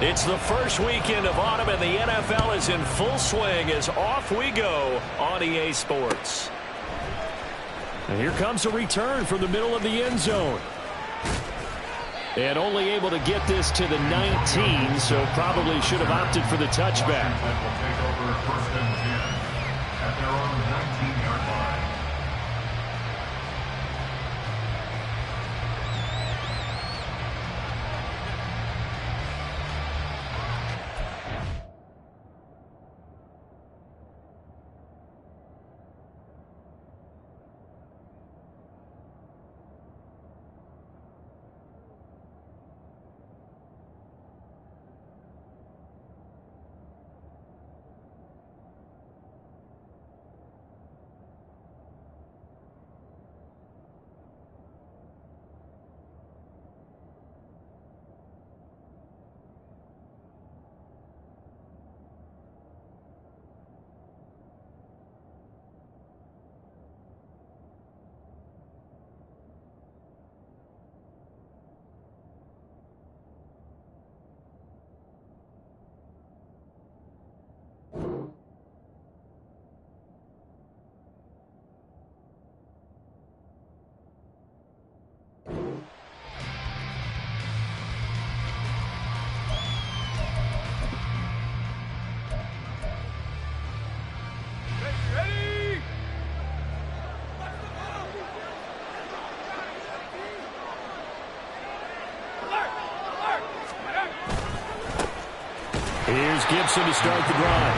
It's the first weekend of autumn, and the NFL is in full swing as off we go on EA Sports. And here comes a return from the middle of the end zone. And only able to get this to the 19, so probably should have opted for the touchback. At their own 19-yard line. Here's Gibson to start the drive.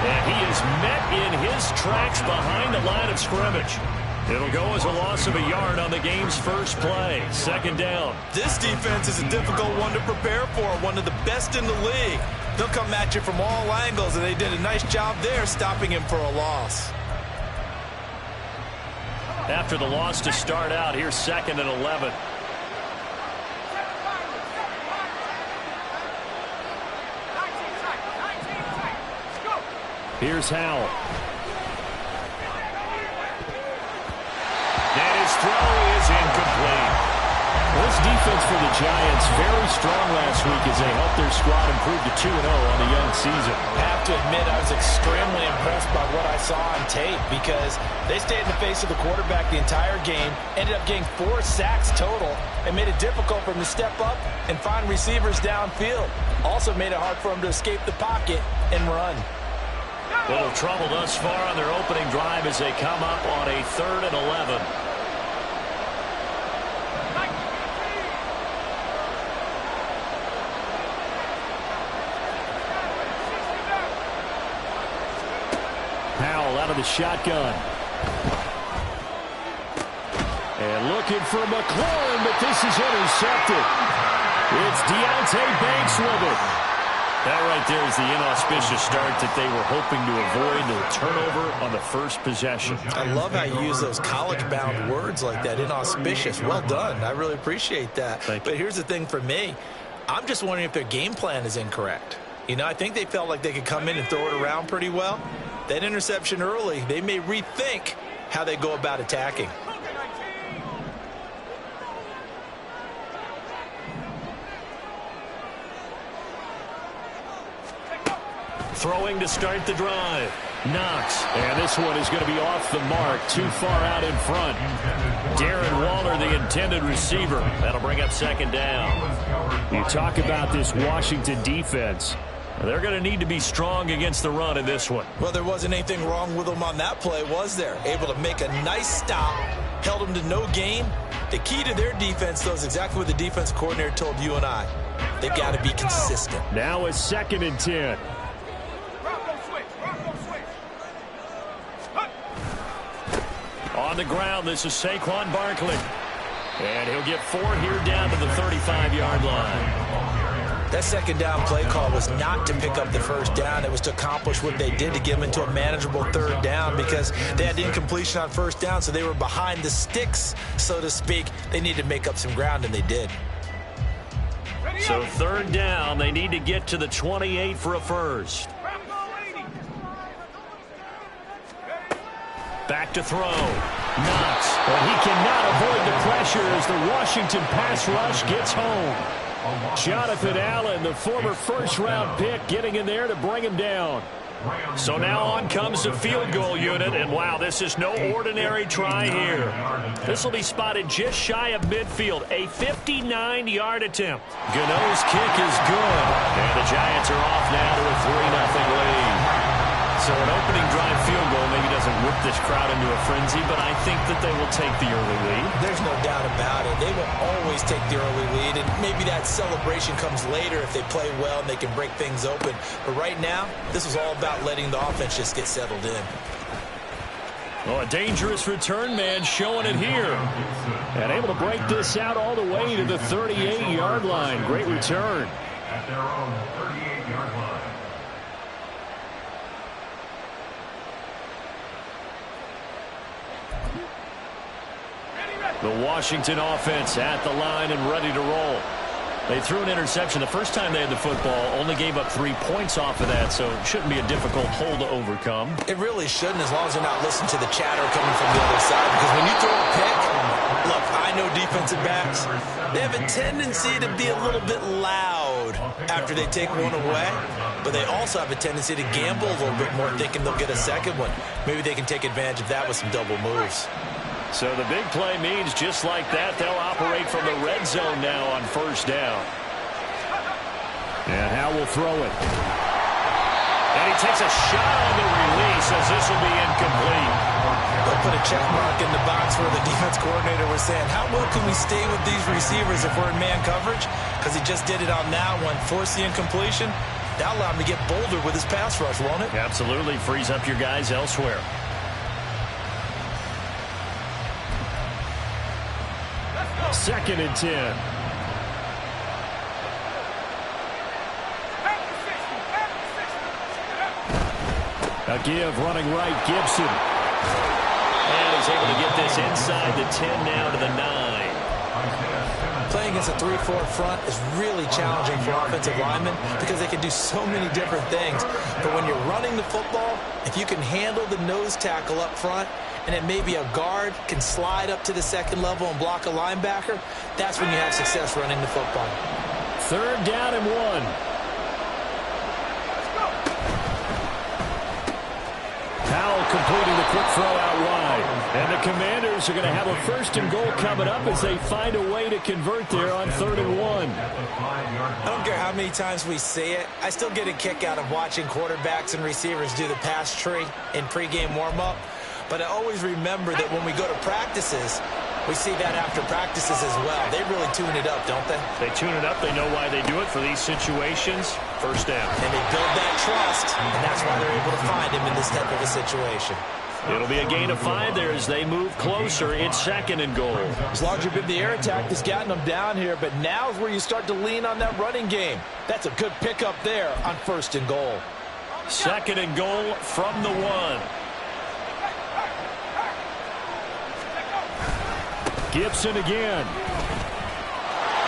And he is met in his tracks behind the line of scrimmage. It'll go as a loss of a yard on the game's first play. Second down. This defense is a difficult one to prepare for, one of the best in the league. They'll come at you from all angles, and they did a nice job there stopping him for a loss. After the loss to start out, here's 2nd and 11. Here's Howell. And his throw is incomplete. This defense for the Giants very strong last week as they helped their squad improve to 2-0 on the young season. I have to admit I was extremely impressed by what I saw on tape because they stayed in the face of the quarterback the entire game, ended up getting 4 sacks total, and made it difficult for him to step up and find receivers downfield. Also made it hard for him to escape the pocket and run. Little trouble thus far on their opening drive as they come up on a 3rd and 11. Howell out of the shotgun. And looking for McLaurin, but this is intercepted. It's Deonte Banks with it. That right there is the inauspicious start that they were hoping to avoid, the turnover on the first possession. I love how you use those college-bound words like that, inauspicious. Well done. I really appreciate that. But here's the thing for me. I'm just wondering if their game plan is incorrect. You know, I think they felt like they could come in and throw it around pretty well. That interception early, they may rethink how they go about attacking. Throwing to start the drive. Knox. And this one is going to be off the mark. Too far out in front. Darren Waller, the intended receiver. That'll bring up 2nd down. You talk about this Washington defense. They're going to need to be strong against the run in this one. Well, there wasn't anything wrong with them on that play, was there? Able to make a nice stop. Held them to no gain. The key to their defense, though, is exactly what the defense coordinator told you and I. They've got to be consistent. Now it's 2nd and 10. On the ground, this is Saquon Barkley. And he'll get 4 here down to the 35-yard line. That 2nd down play call was not to pick up the 1st down. It was to accomplish what they did to get them into a manageable 3rd down because they had incompletion on 1st down, so they were behind the sticks, so to speak. They needed to make up some ground, and they did. So 3rd down, they need to get to the 28 for a first. Back to throw. Knox. But he cannot avoid the pressure as the Washington pass rush gets home. Jonathan Allen, the former first-round pick, getting in there to bring him down. So now on comes the field goal unit, and wow, this is no ordinary try here. This will be spotted just shy of midfield, a 59-yard attempt. Gano's kick is good, and the Giants are off now to a 3-0 lead. So an opening drive field goal maybe doesn't whip this crowd into a frenzy, but I think that they will take the early lead. There's no doubt about it. They will always take the early lead, and maybe that celebration comes later if they play well and they can break things open. But right now, this is all about letting the offense just get settled in. Oh, a dangerous return man showing it here. And able to break this out all the way to the 38-yard line. Great return. At their own 38-yard line. The Washington offense at the line and ready to roll. They threw an interception the first time they had the football, only gave up 3 points off of that, so it shouldn't be a difficult hole to overcome. It really shouldn't, as long as they're not listening to the chatter coming from the other side, because when you throw a pick, look, I know defensive backs, they have a tendency to be a little bit loud after they take one away, but they also have a tendency to gamble a little bit more, thinking they'll get a second one. Maybe they can take advantage of that with some double moves. So the big play means just like that, they'll operate from the red zone now on first down. And Howe will throw it. And he takes a shot on the release as this will be incomplete. They'll put a check mark in the box where the defense coordinator was saying, how well can we stay with these receivers if we're in man coverage? Because he just did it on that one, forced the incompletion. That'll allow him to get bolder with his pass rush, won't it? Absolutely, frees up your guys elsewhere. Second and 10. A give running right, Gibson. And he's able to get this inside the 10 now to the 9. Playing against a 3-4 front is really challenging for offensive linemen because they can do so many different things. But when you're running the football, if you can handle the nose tackle up front, and then maybe a guard can slide up to the second level and block a linebacker, that's when you have success running the football. Third down and 1. Powell completing the quick throw out wide. And the Commanders are going to have a first and goal coming up as they find a way to convert there on 3rd and 1. I don't care how many times we see it. I still get a kick out of watching quarterbacks and receivers do the pass tree in pregame warm-up. But I always remember that when we go to practices, we see that after practices as well. They really tune it up, don't they? They tune it up. They know why they do it for these situations. First down. And they build that trust, and that's why they're able to find him in this type of a situation. It'll be a gain of 5 there as they move closer. It's 2nd and goal. As long as you've been the air attack that's gotten them down here, but now is where you start to lean on that running game. That's a good pickup there on 1st and goal. 2nd and goal from the 1. Gibson again.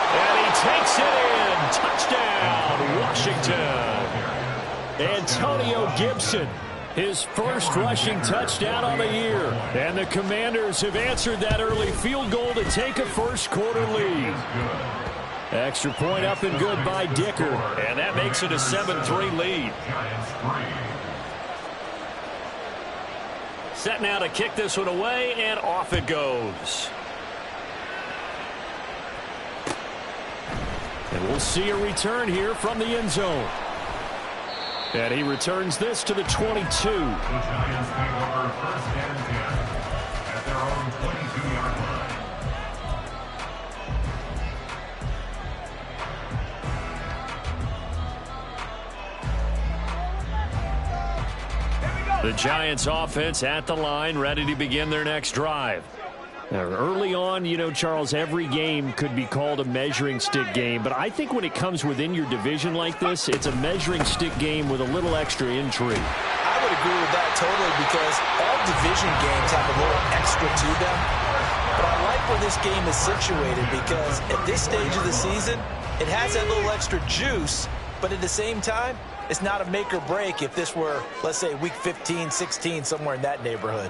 And he takes it in. Touchdown, Washington. Antonio Gibson, his first rushing touchdown on the year. And the Commanders have answered that early field goal to take a first quarter lead. Extra point up and good by Dicker. And that makes it a 7-3 lead. Set now to kick this one away, and off it goes. And we'll see a return here from the end zone. And he returns this to the 22. The Giants take over 1st and 10 at their own 22-yard line. The Giants offense at the line, ready to begin their next drive. Now, early on, you know, Charles, every game could be called a measuring stick game, but I think when it comes within your division like this, it's a measuring stick game with a little extra intrigue. I would agree with that totally because all division games have a little extra to them. But I like where this game is situated because at this stage of the season, it has that little extra juice, but at the same time, it's not a make or break if this were, let's say, week 15, 16, somewhere in that neighborhood.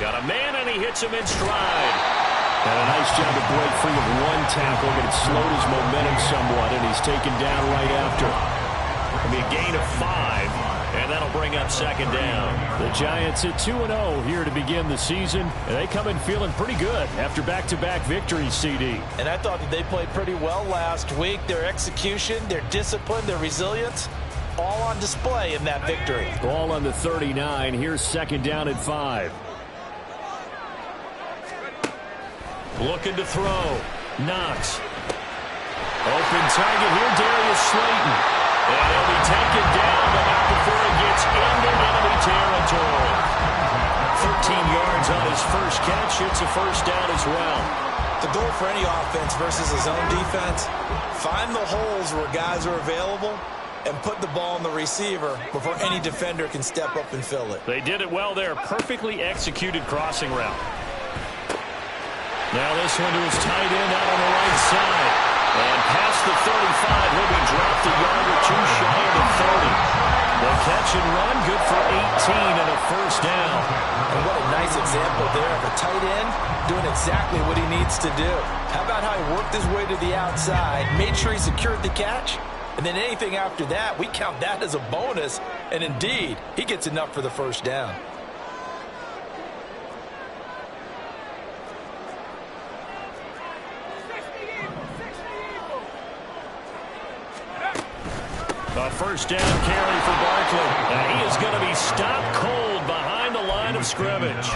Got a man, and he hits him in stride. And a nice job to break free of one tackle, but it slowed his momentum somewhat, and he's taken down right after. It'll be a gain of 5, and that'll bring up second down. The Giants at 2-0 here to begin the season, and they come in feeling pretty good after back-to-back victories, CD. And I thought that they played pretty well last week. Their execution, their discipline, their resilience, all on display in that victory. Ball on the 39. Here's second down at 5. Looking to throw. Knox. Open target here, Darius Slayton. And he'll be taken down, but not before he gets into enemy territory. 13 yards on his first catch. It's a first down as well. The goal for any offense versus his own defense, find the holes where guys are available and put the ball on the receiver before any defender can step up and fill it. They did it well there. Perfectly executed crossing route. Now this one to his tight end out on the right side. And past the 35, he'll be dropped a yard or two shy of the 30. The catch and run, good for 18 and a first down. And what a nice example there of a tight end doing exactly what he needs to do. How about how he worked his way to the outside, made sure he secured the catch, and then anything after that, we count that as a bonus. And indeed, he gets enough for the first down. A first down carry for Barkley. And he is going to be stopped cold behind the line of scrimmage.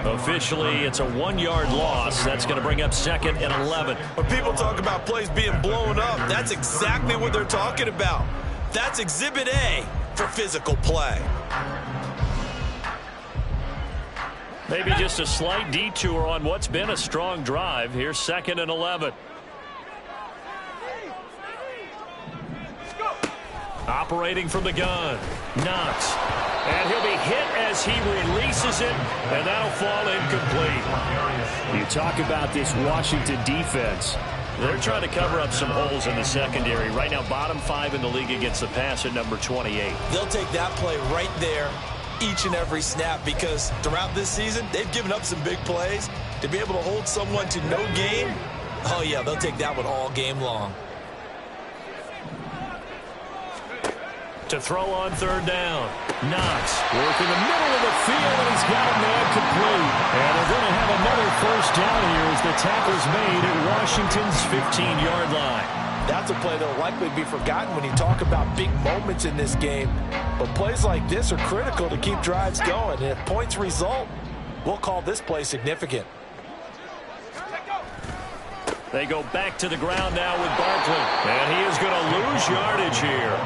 Officially, it's a 1-yard loss. That's going to bring up second and 11. When people talk about plays being blown up, that's exactly what they're talking about. That's Exhibit A for physical play. Maybe just a slight detour on what's been a strong drive. Here's second and 11. Operating from the gun. Knox. And he'll be hit as he releases it, and that'll fall incomplete. You talk about this Washington defense. They're trying to cover up some holes in the secondary. Right now, bottom 5 in the league against the pass at number 28. They'll take that play right there each and every snap because throughout this season, they've given up some big plays. To be able to hold someone to no gain, oh yeah, they'll take that one all game long. To throw on third down. Knox working the middle of the field, and he's got a man complete. And they're going to have another first down here as the tackle's made at Washington's 15-yard line. That's a play that will likely be forgotten when you talk about big moments in this game. But plays like this are critical to keep drives going. And if points result, we'll call this play significant. They go back to the ground now with Barkley. And he is going to lose yardage here.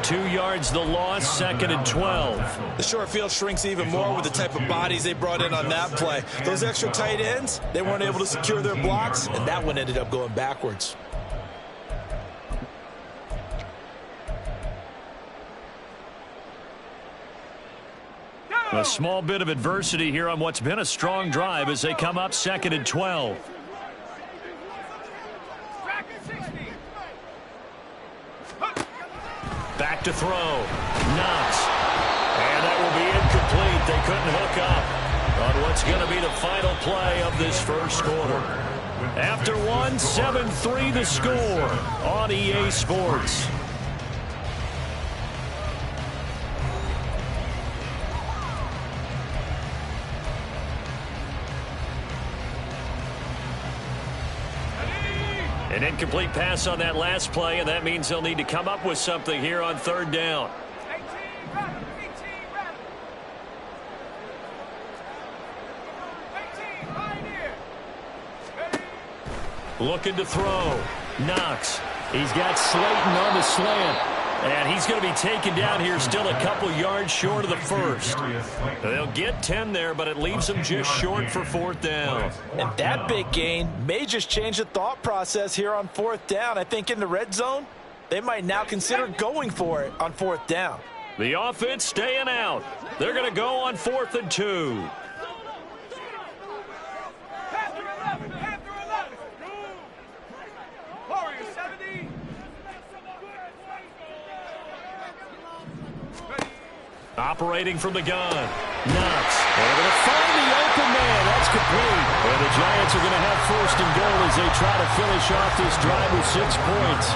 2 yards the loss, second and 12. The short field shrinks even more with the type of bodies they brought in on that play. Those extra tight ends, they weren't able to secure their blocks, and that one ended up going backwards. A small bit of adversity here on what's been a strong drive as they come up second and 12. Back to throw. Knox. And that will be incomplete. They couldn't hook up on what's going to be the final play of this first quarter. After one, 7-3 the score on EA Sports. An incomplete pass on that last play, and that means they'll need to come up with something here on third down. Looking to throw. Knox. He's got Slayton on the slant. And he's going to be taken down here still a couple yards short of the first. They'll get 10 there, but it leaves them just short for fourth down. And that big gain may just change the thought process here on fourth down. I think in the red zone, they might now consider going for it on fourth down. The offense staying out. They're going to go on 4th and 2. Operating from the gun. Knox. Able to find the open man. That's complete. And the Giants are going to have first and goal as they try to finish off this drive with 6 points.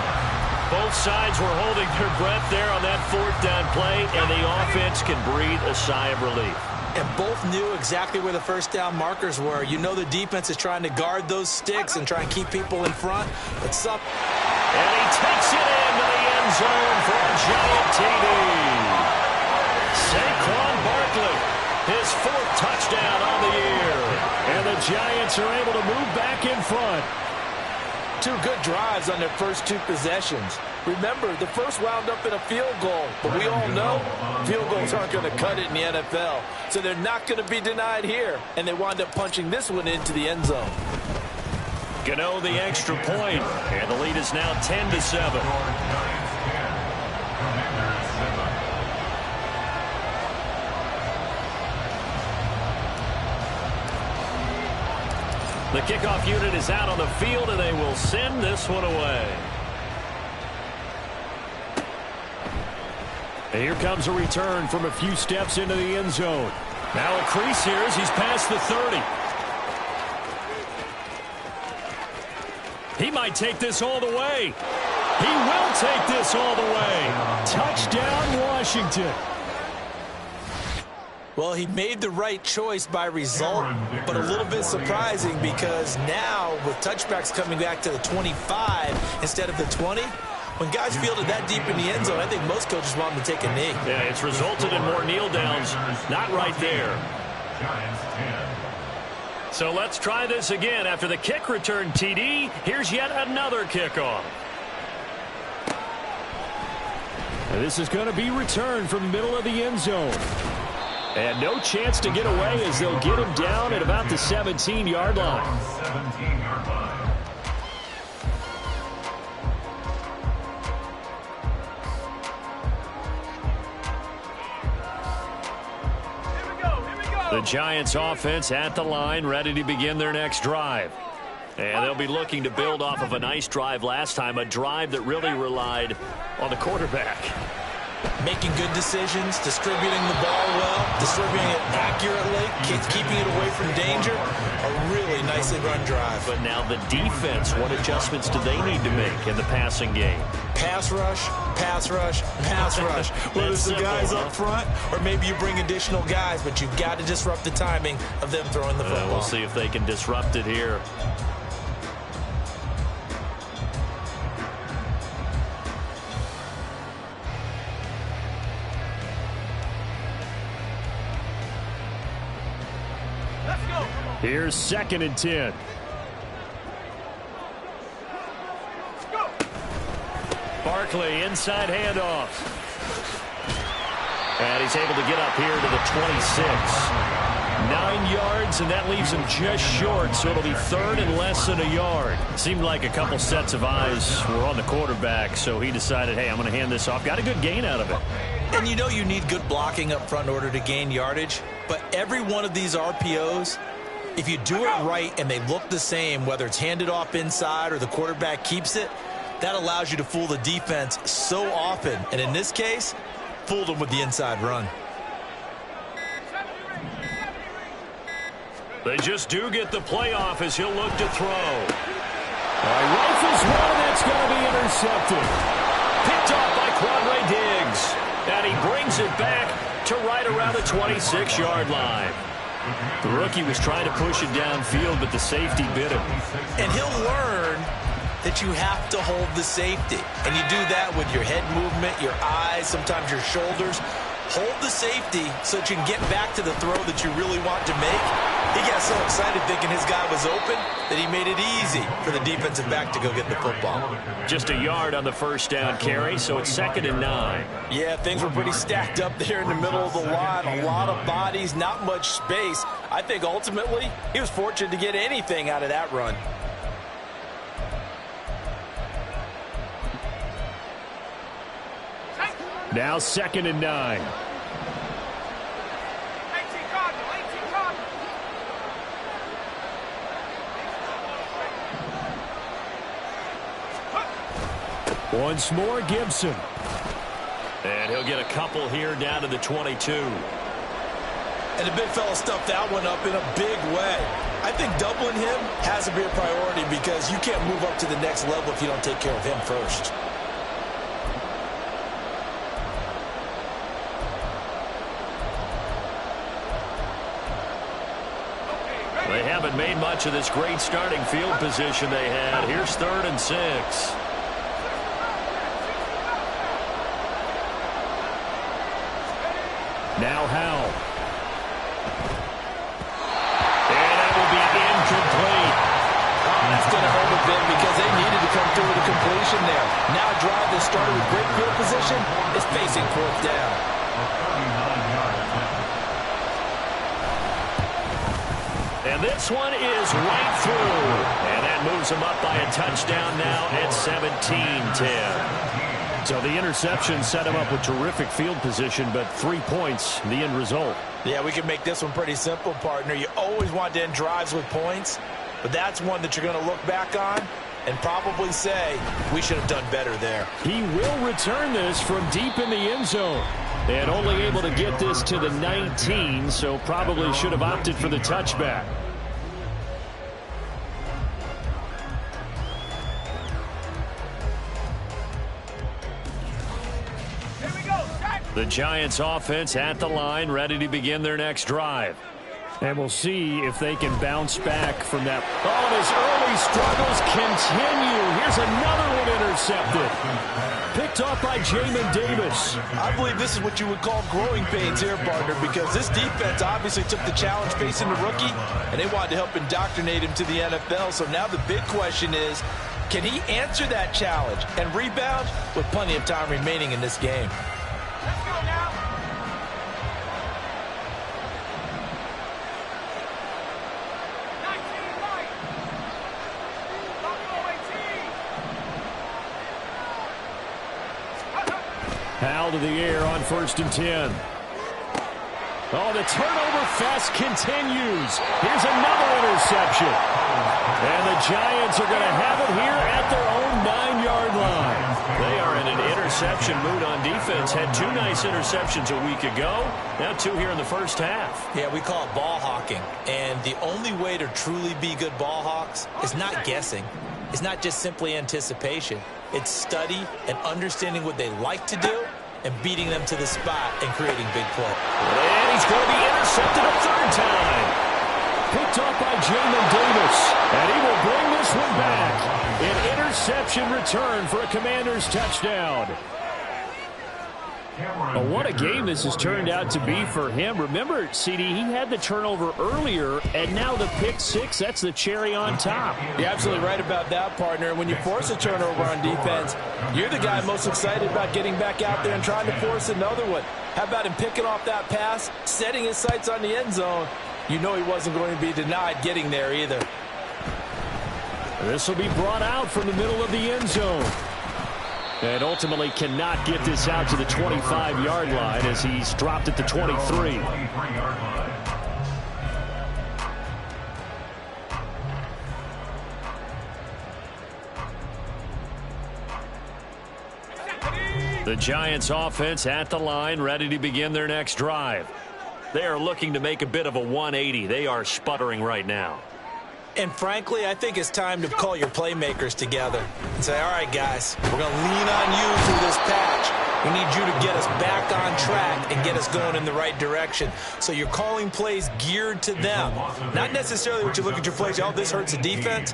Both sides were holding their breath there on that 4th down play, and the offense can breathe a sigh of relief. And both knew exactly where the first down markers were. You know the defense is trying to guard those sticks and try and keep people in front. But and he takes it into the end zone for a Giant TD. Saquon Barkley, his 4th touchdown on the year. And the Giants are able to move back in front. 2 good drives on their first 2 possessions. Remember, the first wound up in a field goal, but we all know field goals aren't going to cut it in the NFL, so they're not going to be denied here, and they wind up punching this one into the end zone. Gano the extra point, and the lead is now 10-7. The kickoff unit is out on the field, and they will send this one away. And here comes a return from a few steps into the end zone. Now a crease here as he's past the 30. He might take this all the way. He will take this all the way. Touchdown, Washington. well, he made the right choice by result, but a little bit surprising because now with touchbacks coming back to the 25 instead of the 20, when guys fielded that deep in the end zone, I think most coaches want them to take a knee. Yeah, it's resulted in more kneel downs. Not right there. So let's try this again. After the kick return TD, here's yet another kickoff. And this is going to be returned from the middle of the end zone. And no chance to get away as they'll get him down at about the 17-yard line. 17-yard line. The Giants offense at the line, ready to begin their next drive. And they'll be looking to build off of a nice drive last time, a drive that really relied on the quarterback. Making good decisions, distributing the ball well, distributing it accurately, keeping it away from danger. A really nicely run drive. But now the defense, what adjustments do they need to make in the passing game? Pass rush, pass rush, pass rush. Whether it's the guys up front or maybe you bring additional guys, but you've got to disrupt the timing of them throwing the football. We'll see if they can disrupt it here. Here's 2nd and 10. Barkley, inside handoff. And he's able to get up here to the 26. 9 yards, and that leaves him just short, so it'll be 3rd and less than a yard. Seemed like a couple sets of eyes were on the quarterback, so he decided, hey, I'm going to hand this off. Got a good gain out of it. And you know you need good blocking up front in order to gain yardage, but every one of these RPOs, if you do it right and they look the same, whether it's handed off inside or the quarterback keeps it, that allows you to fool the defense so often. And in this case, fooled them with the inside run. They just do get the playoff as he'll look to throw. Rifles one, that's going to be intercepted. Picked off by Quandre Diggs. And he brings it back to right around the 26-yard line. The rookie was trying to push it downfield, but the safety bit him. And he'll learn that you have to hold the safety. And you do that with your head movement, your eyes, sometimes your shoulders. Hold the safety so that you can get back to the throw that you really want to make. He got so excited thinking his guy was open that he made it easy for the defensive back to go get the football. Just a yard on the first down carry, so it's 2nd and 9. Yeah, things were pretty stacked up there in the middle of the line. A lot of bodies, not much space. I think ultimately he was fortunate to get anything out of that run. Now 2nd and 9. Once more, Gibson. And he'll get a couple here down to the 22. And the big fella stuffed that one up in a big way. I think doubling him has to be a priority because you can't move up to the next level if you don't take care of him first. They haven't made much of this great starting field position they had. Here's 3rd and 6. Now Howell. And that will be incomplete. Oh, that's going to hurt a bit because they needed to come through with a completion there. Now a drive that started with great field position is facing 4th down. And this one is right through. And that moves them up by a touchdown now at 17-10. So the interception set him up with terrific field position, but 3 points, the end result. Yeah, we can make this one pretty simple, partner. You always want to end drives with points, but that's one that you're going to look back on and probably say, we should have done better there. He will return this from deep in the end zone. And only able to get this to the 19, so probably should have opted for the touchback. The Giants offense at the line, ready to begin their next drive. And we'll see if they can bounce back from that. Oh, and his early struggles continue. Here's another one intercepted. Picked off by Jamin Davis. I believe this is what you would call growing pains here, partner, because this defense obviously took the challenge facing the rookie, and they wanted to help indoctrinate him to the NFL. So now the big question is, can he answer that challenge and rebound with plenty of time remaining in this game? Howell to the air on 1st and 10. Oh, the turnover fest continues. Here's another interception. And the Giants are going to have it here at their own 9-yard line. They are in an interception mood on defense. Had 2 nice interceptions a week ago. Now 2 here in the first half. Yeah, we call it ball hawking. And the only way to truly be good ball hawks is not guessing. It's not just simply anticipation. It's study and understanding what they like to do and beating them to the spot and creating big play. And he's going to be intercepted a 3rd time. Picked off by Jamin Davis. And he will bring this one back. An interception return for a Commanders touchdown. Well, what a game this has turned out to be for him. Remember, CD, he had the turnover earlier, and now the pick 6, that's the cherry on top. You're absolutely right about that, partner. When you force a turnover on defense, you're the guy most excited about getting back out there and trying to force another one. How about him picking off that pass, setting his sights on the end zone? You know he wasn't going to be denied getting there either. This will be brought out from the middle of the end zone. And ultimately cannot get this out to the 25-yard line as he's dropped at the 23. The Giants offense at the line, ready to begin their next drive. They are looking to make a bit of a 180. They are sputtering right now. And frankly, I think it's time to call your playmakers together and say, all right, guys, we're going to lean on you through this patch. We need you to get us back on track and get us going in the right direction. So you're calling plays geared to them. Not necessarily what you look at your plays, oh, this hurts the defense.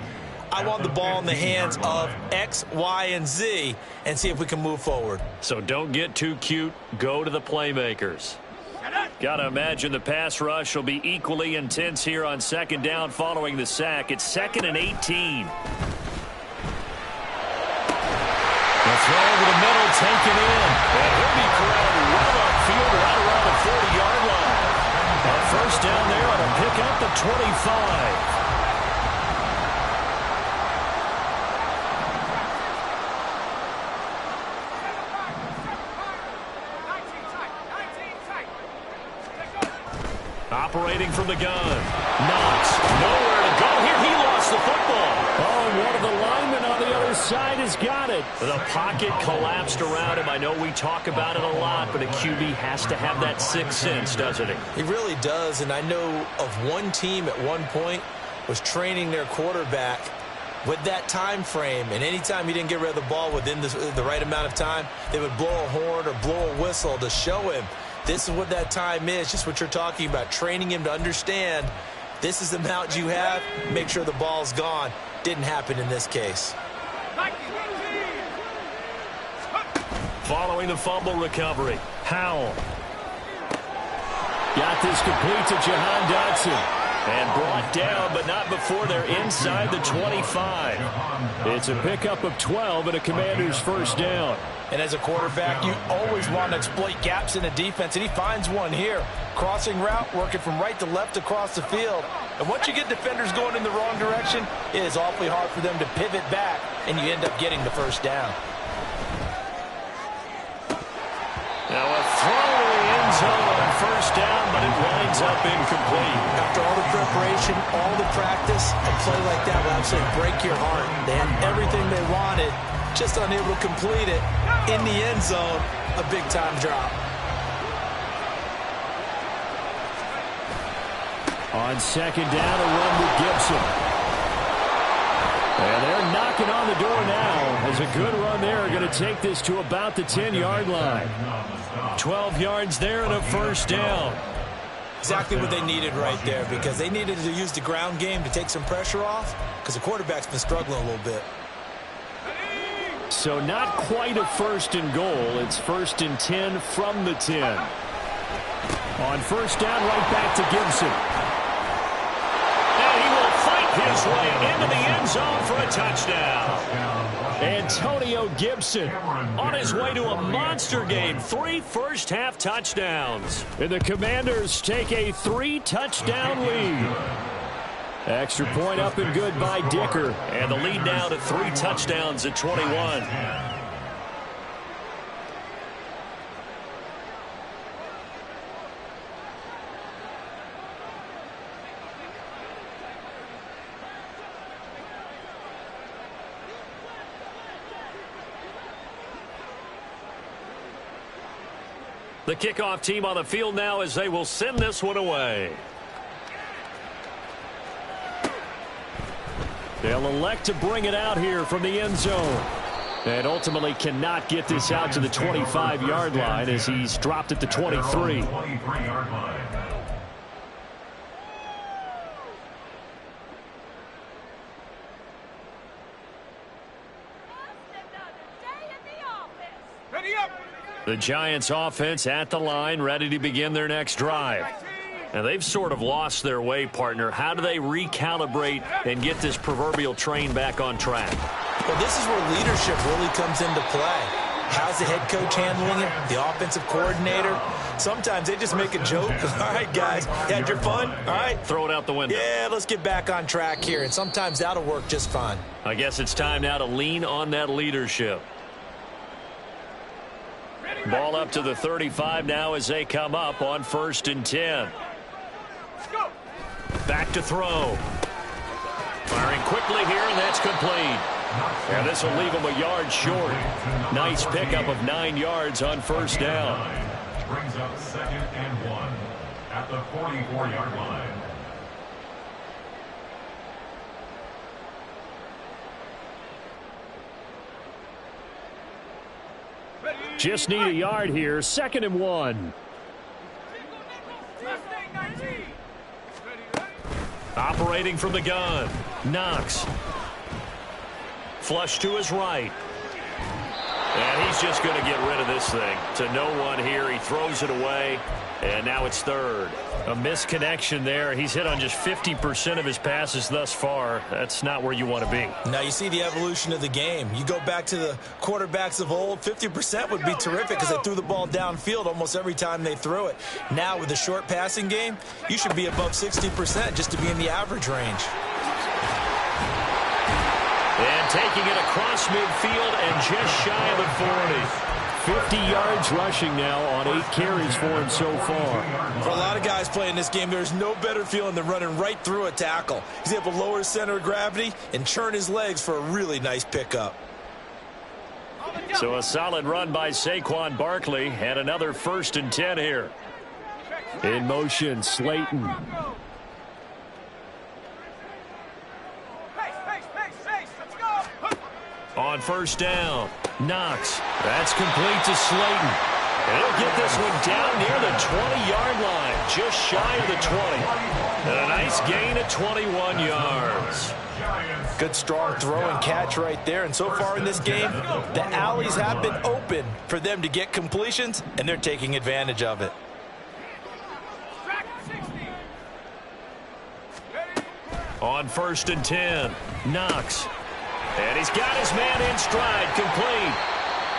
I want the ball in the hands of X, Y, and Z and see if we can move forward. So don't get too cute. Go to the playmakers. Got to imagine the pass rush will be equally intense here on 2nd down following the sack. It's 2nd and 18. The throw over the middle taken in. And he'll be corralled well upfield right around the 40-yard line. A 1st down there on a pickup the 25. Operating from the gun. Knox, nowhere to go here. He lost the football. Oh, and one of the linemen on the other side has got it. The pocket collapsed around him. I know we talk about it a lot, but a QB has to have that sixth sense, doesn't he? He really does, and I know of one team at one point was training their quarterback with that time frame, and anytime he didn't get rid of the ball within the right amount of time, they would blow a horn or blow a whistle to show him this is what that time is, just what you're talking about, training him to understand this is the amount you have, make sure the ball's gone. Didn't happen in this case. Following the fumble recovery, Howell. Got this complete to Jahan Dotson. And brought down, but not before they're inside the 25. It's a pickup of 12 and a Commander's first down. And as a quarterback, you always want to exploit gaps in the defense, and he finds one here. Crossing route, working from right to left across the field. And once you get defenders going in the wrong direction, it is awfully hard for them to pivot back, and you end up getting the first down. Now a throw in the end zone on first down, but it winds up incomplete. After all the preparation, all the practice, a play like that will absolutely break your heart. They had everything they wanted, just unable to complete it. In the end zone, a big-time drop. On second down, a run with Gibson. And they're knocking on the door now as a good run there are going to take this to about the 10-yard line. 12 yards there and a first down. Exactly what they needed right there, because they needed to use the ground game to take some pressure off, because the quarterback's been struggling a little bit. So not quite a first and goal. It's first and 10 from the 10. On first down, right back to Gibson. And he will fight his way into the end zone for a touchdown. Antonio Gibson on his way to a monster game. 3 first-half touchdowns. And the Commanders take a 3-touchdown lead. Extra point up and good by Dicker. And the lead now to 3 touchdowns at 21. The kickoff team on the field now as they will send this one away. They'll elect to bring it out here from the end zone. And ultimately cannot get this out to the 25-yard line as he's dropped at the 23. The Giants offense at the line, ready to begin their next drive. And they've sort of lost their way, partner. How do they recalibrate and get this proverbial train back on track? Well, this is where leadership really comes into play. How's the head coach handling it? The offensive coordinator? Sometimes they just make a joke. All right, guys, you had your fun? All right. Throw it out the window. Yeah, let's get back on track here. And sometimes that'll work just fine. I guess it's time now to lean on that leadership. Ball up to the 35 now as they come up on first and 10. Back to throw. Firing quickly here, and that's complete. And this will leave him a yard short. Nice pickup of 9 yards on first down. Brings up 2nd and 1 at the 44-yard line. Just need a yard here. 2nd and 1. Operating from the gun. Knox. Flush to his right. And he's just going to get rid of this thing. To no one here. He throws it away. And now it's third. A misconnection there. He's hit on just 50% of his passes thus far. That's not where you want to be. Now you see the evolution of the game. You go back to the quarterbacks of old, 50% would be terrific because they threw the ball downfield almost every time they threw it. Now with the short passing game, you should be above 60% just to be in the average range. And taking it across midfield and just shy of the 40. 50 yards rushing now on 8 carries for him so far. For a lot of guys playing this game, there's no better feeling than running right through a tackle. He's able to lower his center of gravity and churn his legs for a really nice pickup. So a solid run by Saquon Barkley and another 1st and 10 here. In motion, Slayton. On 1st down, Knox. That's complete to Slayton. And he'll get this one down near the 20-yard line, just shy of the 20. And a nice gain of 21 yards. Good strong throw and catch right there. And so far in this game, the alleys have been open for them to get completions, and they're taking advantage of it. On 1st and 10, Knox. And he's got his man in stride, complete.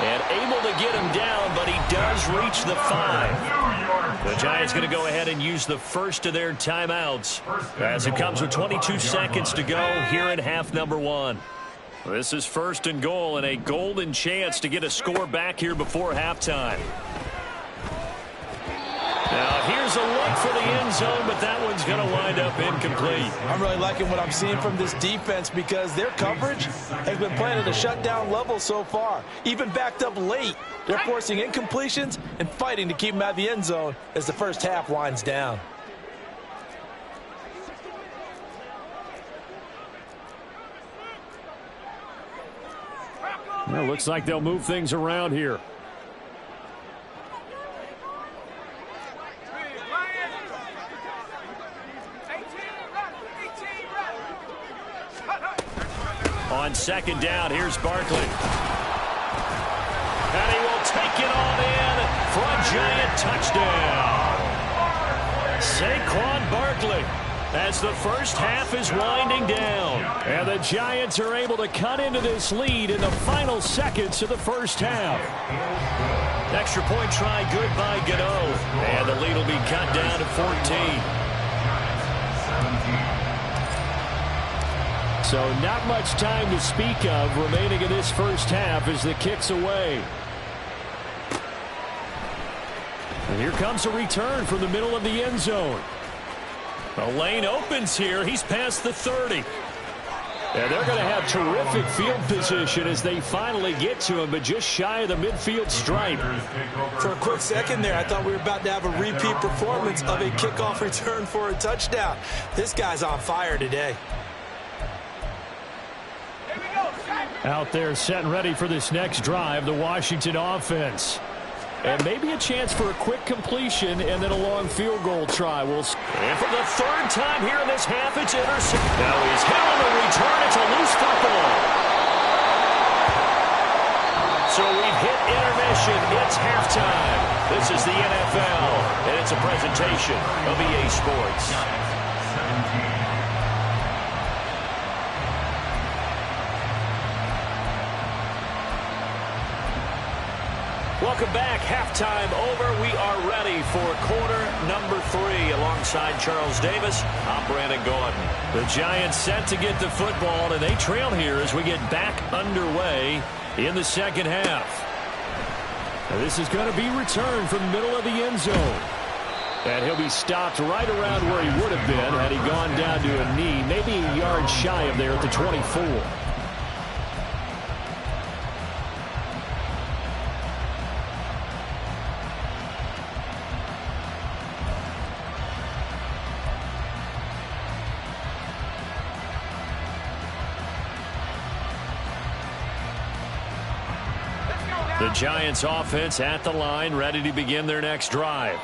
And able to get him down, but he does reach the 5. The Giants going to go ahead and use the first of their timeouts as it comes with 22 seconds to go here in half number 1. This is 1st and goal and a golden chance to get a score back here before halftime. Now, here's a look for the end zone, but that one's going to wind up incomplete. I'm really liking what I'm seeing from this defense because their coverage has been playing at a shutdown level so far. Even backed up late, they're forcing incompletions and fighting to keep them at the end zone as the first half winds down. Well, looks like they'll move things around here. On 2nd down, here's Barkley. And he will take it all in for a Giant touchdown. Saquon Barkley as the first half is winding down. And the Giants are able to cut into this lead in the final seconds of the first half. Extra point try good by Gano. And the lead will be cut down to 14. So not much time to speak of remaining in this first half as the kick's away. And here comes a return from the middle of the end zone. The lane opens here. He's past the 30. And they're going to have terrific field position as they finally get to him, but just shy of the midfield stripe. For a quick second there, I thought we were about to have a repeat performance of a kickoff return for a touchdown. This guy's on fire today. Out there set and ready for this next drive, the Washington offense. And maybe a chance for a quick completion and then a long field goal try. And for the 3rd time here in this half, it's intercepted. Now he's hit on the return. It's a loose football. So we've hit intermission. It's halftime. This is the NFL, and it's a presentation of EA Sports. Welcome back. Halftime over. We are ready for quarter number 3. Alongside Charles Davis, I'm Brandon Gordon. The Giants set to get the football, and they trail here as we get back underway in the second half. Now, this is going to be returned from the middle of the end zone. And he'll be stopped right around where he would have been had he gone down to a knee, maybe a yard shy of there at the 24. The Giants offense at the line, ready to begin their next drive.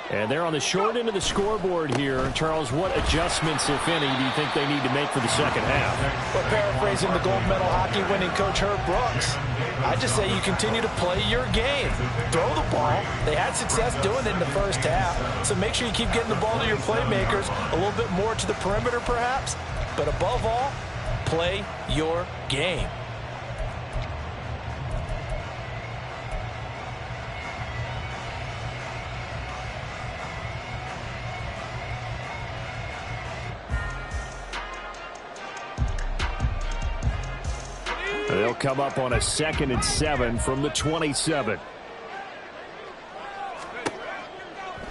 And they're on the short end of the scoreboard here. Charles, what adjustments, if any, do you think they need to make for the second half? Well, paraphrasing the gold medal hockey winning coach Herb Brooks, I just say you continue to play your game. Throw the ball. They had success doing it in the first half. So make sure you keep getting the ball to your playmakers, a little bit more to the perimeter perhaps. But above all, play your game. They'll come up on a 2nd and 7 from the 27.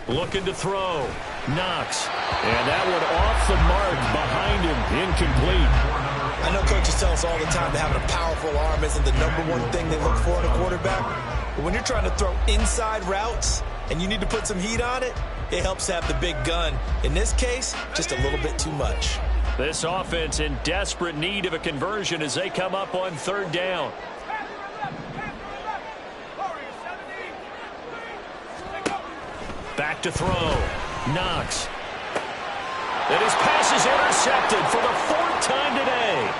Looking to throw. Knox. And that one off the mark behind him. Incomplete. I know coaches tell us all the time that having a powerful arm isn't the #1 thing they look for in a quarterback. But when you're trying to throw inside routes and you need to put some heat on it, it helps to have the big gun. In this case, just a little bit too much. This offense in desperate need of a conversion as they come up on 3rd down. Back to throw. Knox. And his pass is intercepted for the 4th time today.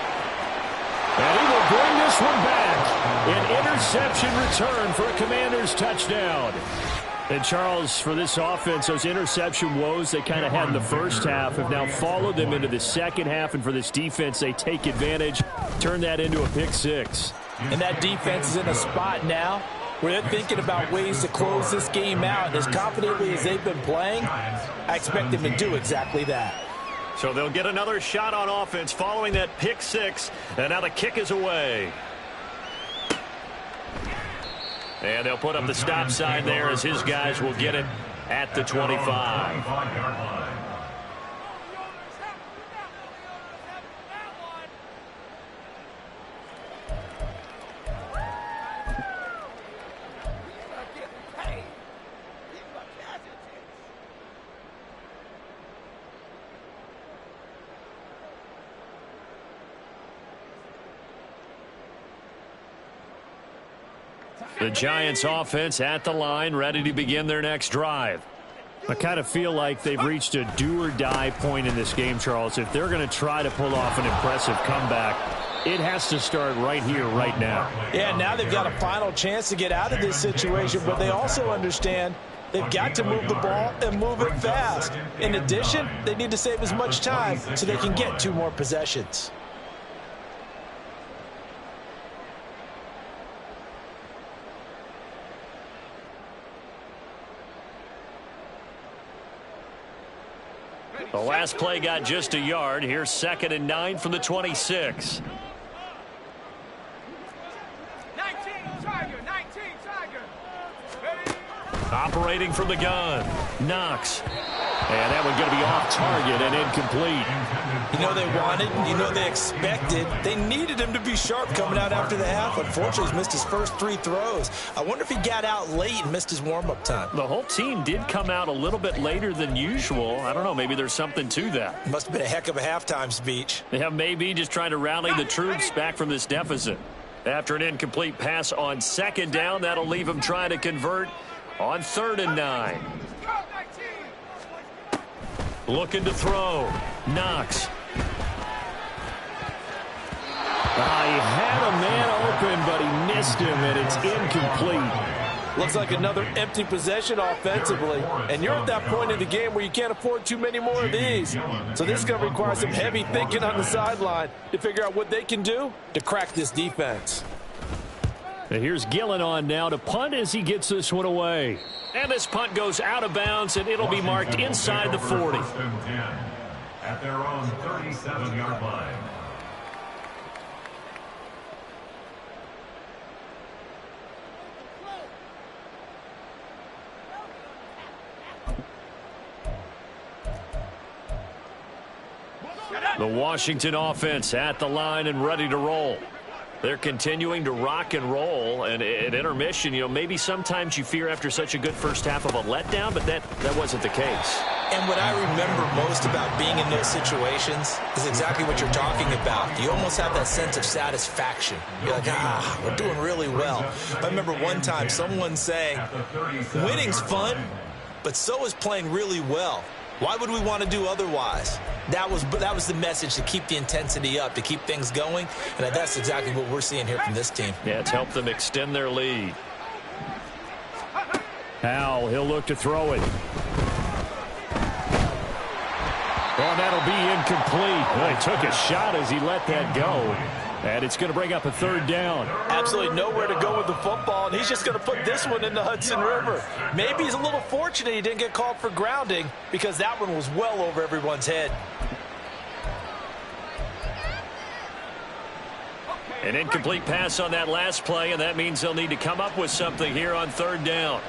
And he will bring this one back. An interception return for a Commanders touchdown. And, Charles, for this offense, those interception woes they kind of had in the first half have now followed them into the second half. And for this defense, they take advantage, turn that into a pick 6. And that defense is in a spot now where they're thinking about ways to close this game out. And as confidently as they've been playing, I expect them to do exactly that. So they'll get another shot on offense following that pick 6. And now the kick is away. And they'll put up the stop sign there as his guys will get it at the 25. The Giants offense at the line, ready to begin their next drive. I kind of feel like they've reached a do-or-die point in this game, Charles. If they're going to try to pull off an impressive comeback, it has to start right here, right now. Yeah, now they've got a final chance to get out of this situation, but they also understand they've got to move the ball and move it fast. In addition, they need to save as much time so they can get 2 more possessions. The last play got just a yard. Here's 2nd and 9 from the 26. 19, Tiger. Operating from the gun. Knox. And that one's going to be off target and incomplete. You know they wanted, you know they expected. They needed him to be sharp coming out after the half. Unfortunately, he's missed his first 3 throws. I wonder if he got out late and missed his warm-up time. The whole team did come out a little bit later than usual. I don't know, maybe there's something to that. Must have been a heck of a halftime speech. Yeah, maybe just trying to rally the troops back from this deficit. After an incomplete pass on 2nd down, that'll leave him trying to convert on 3rd and 9. Looking to throw. Knox. He had a man open, but he missed him, and it's incomplete. Looks like another empty possession offensively. And you're at that point in the game where you can't afford too many more of these. So this is going to require some heavy thinking on the sideline to figure out what they can do to crack this defense. And here's Gillen on now to punt as he gets this one away. And this punt goes out of bounds, and it'll be marked inside the 40. At their own 37-yard line. The Washington offense at the line and ready to roll. They're continuing to rock and roll, and at intermission, maybe sometimes you fear after such a good first half of a letdown, but that wasn't the case. And what I remember most about being in those situations is exactly what you're talking about. You almost have that sense of satisfaction. You're like, we're doing really well. I remember one time someone saying, winning's fun, but so is playing really well. Why would we want to do otherwise? That was the message, to keep the intensity up, to keep things going, and that's exactly what we're seeing here from this team. Yeah, it's helped them extend their lead. Howell, he'll look to throw it. Oh, that'll be incomplete. Well, he took a shot as he let that go. And it's going to bring up a 3rd down. Absolutely nowhere to go with the football, and he's just going to put this one in the Hudson River. Maybe he's a little fortunate he didn't get called for grounding, because that one was well over everyone's head. An incomplete pass on that last play, and that means they'll need to come up with something here on 3rd down.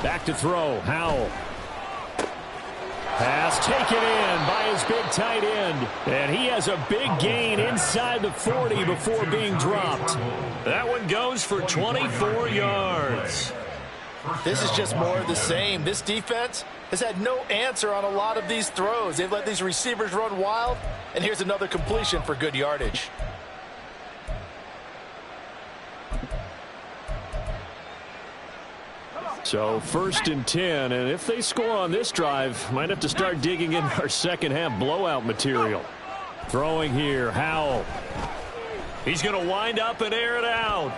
Back to throw. Howell. Pass taken in by his big tight end. And he has a big gain inside the 40 before being dropped. That one goes for 24 yards. This is just more of the same. This defense has had no answer on a lot of these throws. They've let these receivers run wild. And here's another completion for good yardage. So 1st and 10, and if they score on this drive, might have to start digging in our second half blowout material. Throwing here, Howell. He's going to wind up and air it out.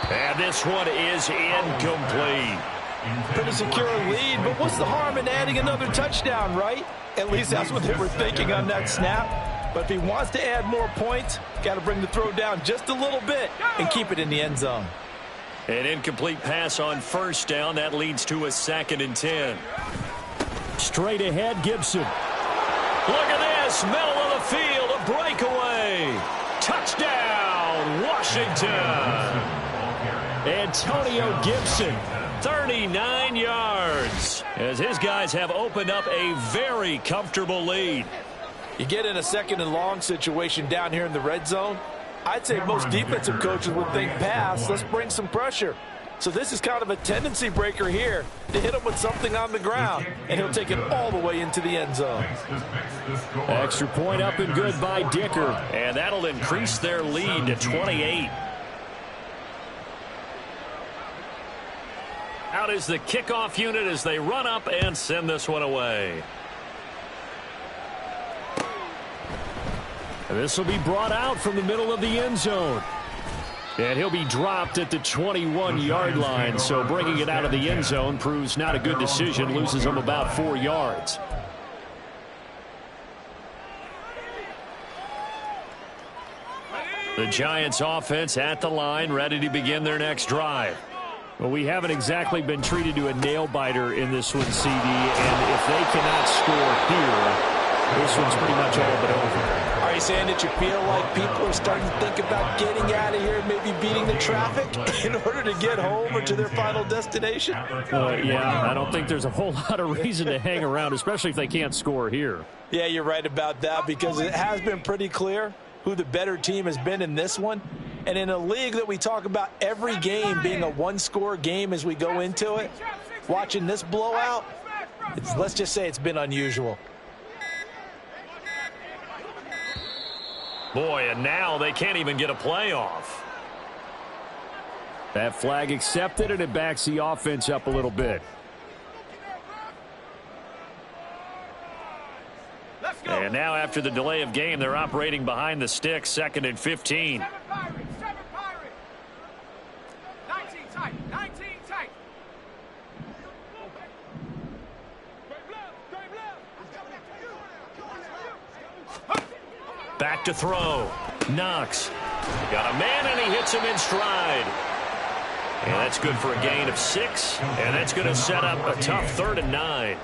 And this one is incomplete. Pretty secure lead, but what's the harm in adding another touchdown, right? At least that's what they were thinking on that snap. But if he wants to add more points, got to bring the throw down just a little bit and keep it in the end zone. An incomplete pass on 1st down. That leads to a 2nd and 10. Straight ahead, Gibson. Look at this. Middle of the field. A breakaway. Touchdown, Washington. Antonio Gibson, 39 yards. As his guys have opened up a very comfortable lead. You get in a 2nd and long situation down here in the red zone. I'd say most defensive coaches would think pass. Let's bring some pressure. So this is kind of a tendency breaker here to hit him with something on the ground. And he'll take it all the way into the end zone. Extra point up and good by Dicker. And that'll increase their lead to 28. Out is the kickoff unit as they run up and send this one away. And this will be brought out from the middle of the end zone. And he'll be dropped at the 21-yard line. So bringing it out of the end zone proves not a good decision. Loses him about 4 yards. The Giants offense at the line, ready to begin their next drive. Well, we haven't exactly been treated to a nail-biter in this one, CD. And if they cannot score here, this one's pretty much all but over. Are you saying that you feel like people are starting to think about getting out of here and maybe beating the traffic in order to get home or to their final destination? Yeah, I don't think there's a whole lot of reason to hang around, especially if they can't score here. Yeah, you're right about that, because it has been pretty clear who the better team has been in this one. And in a league that we talk about every game being a one-score game as we go into it, watching this blowout, let's just say it's been unusual. Boy, and now they can't even get a playoff. That flag accepted, and it backs the offense up a little bit. And now after the delay of game, they're operating behind the sticks, 2nd and 15. 7 Pirates. 19 tight. 19 tight. Back to throw. Knox. Got a man, and he hits him in stride. And that's good for a gain of 6. And that's going to set up a tough 3rd and 9.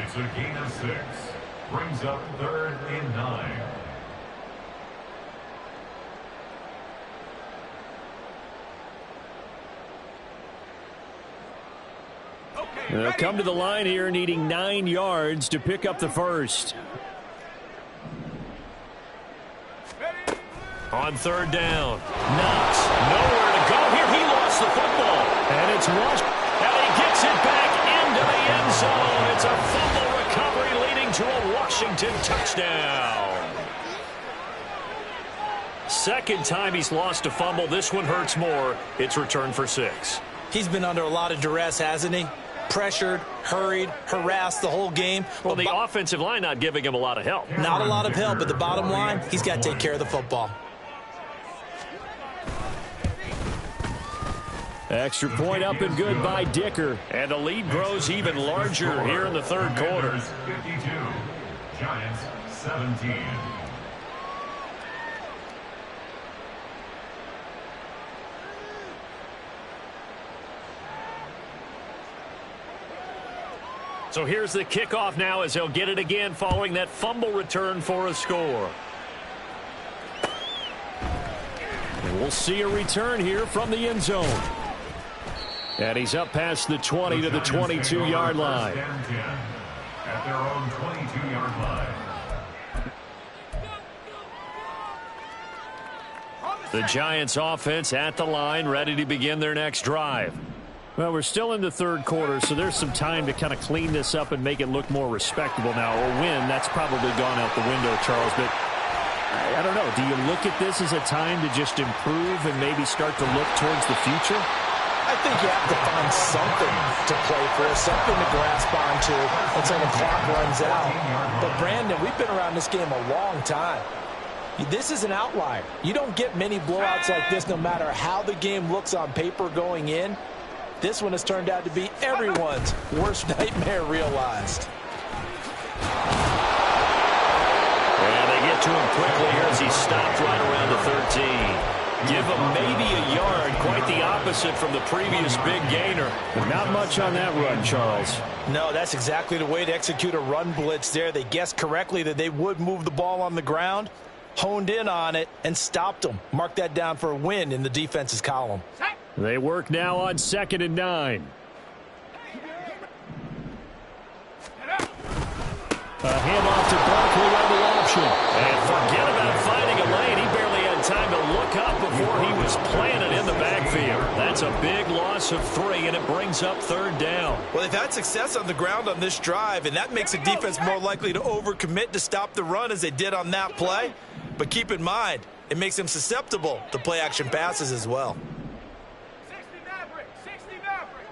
It's a gain of 6. Brings up 3rd and 9. They'll come to the line here needing 9 yards to pick up the first. On 3rd down, Knox, nowhere to go here. He lost the football. And it's Washington. And he gets it back into the end zone. It's a fumble recovery leading to a Washington touchdown. Second time he's lost a fumble. This one hurts more. It's returned for 6. He's been under a lot of duress, hasn't he? Pressured, hurried, harassed the whole game. Well, the offensive line not giving him a lot of help. Not a lot of help, but the bottom line, he's got to take care of the football. Extra point up and good by Dicker. And the lead grows even larger here in the 3rd quarter. 52. Giants 17. So here's the kickoff now as he'll get it again following that fumble return for a score. And we'll see a return here from the end zone. And he's up past the 20 to the 22-yard line. at their own 22-yard line. The Giants offense at the line, ready to begin their next drive. Well, we're still in the third quarter, so there's some time to kind of clean this up and make it look more respectable now. A win, that's probably gone out the window, Charles, but I don't know. Do you look at this as a time to just improve and maybe start to look towards the future? I think you have to find something to play for, something to grasp onto until the clock runs out. But, Brandon, we've been around this game a long time. This is an outlier. You don't get many blowouts like this no matter how the game looks on paper going in. This one has turned out to be everyone's worst nightmare realized. And they get to him quickly here as he stopped right around the 13. Give him maybe a yard, quite the opposite from the previous big gainer. Not much on that run, Charles. No, that's exactly the way to execute a run blitz there. They guessed correctly that they would move the ball on the ground, honed in on it, and stopped them. Mark that down for a win in the defense's column. They work now on 2nd and 9. A handoff to Barkley on the option. And forget about finding a lane. He barely had time to look up before he was planted in the backfield. That's a big loss of 3, and it brings up 3rd down. Well, they've had success on the ground on this drive, and that makes the defense more likely to overcommit to stop the run as they did on that play. But keep in mind, it makes them susceptible to play-action passes as well. 60 Maverick, 60 Maverick.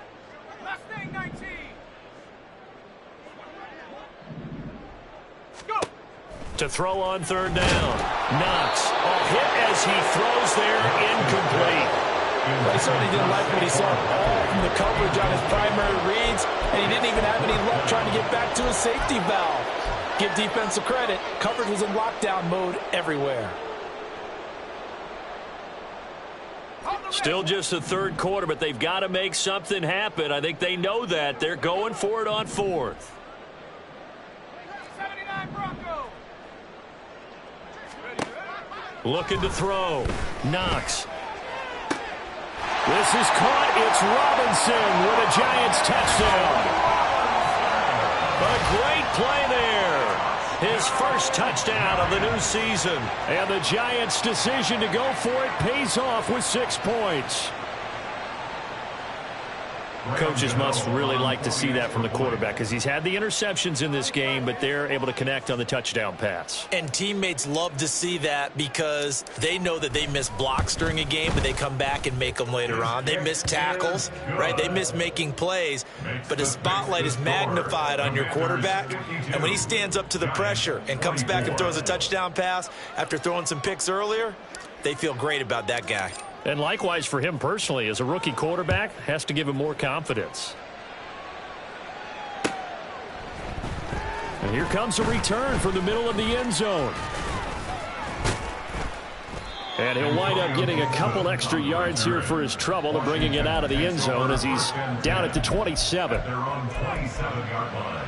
Mustang 19. Go. To throw on 3rd down. Knox. A hit as he throws there, incomplete. He certainly didn't like what he saw all from the coverage on his primary reads, and he didn't even have any luck trying to get back to his safety valve. Give defensive credit. Coverage was in lockdown mode everywhere. Still just the 3rd quarter, but they've got to make something happen. I think they know that. They're going for it on 4th. 79 Bronco. Looking to throw. Knox. This is caught. It's Robinson with a Giants touchdown. A great play there. His first touchdown of the new season. And the Giants' decision to go for it pays off with 6 points. Coaches must really like to see that from the quarterback because he's had the interceptions in this game, but they're able to connect on the touchdown pass. And teammates love to see that because they know that they miss blocks during a game, but they come back and make them later on. They miss tackles, right? They miss making plays, but the spotlight is magnified on your quarterback. And when he stands up to the pressure and comes back and throws a touchdown pass after throwing some picks earlier, they feel great about that guy. And likewise for him personally, as a rookie quarterback, has to give him more confidence. And here comes a return from the middle of the end zone. And he'll wind up getting a couple extra yards here for his trouble to bringing it out of the end zone as he's down at the 27. Their own 27-yard line.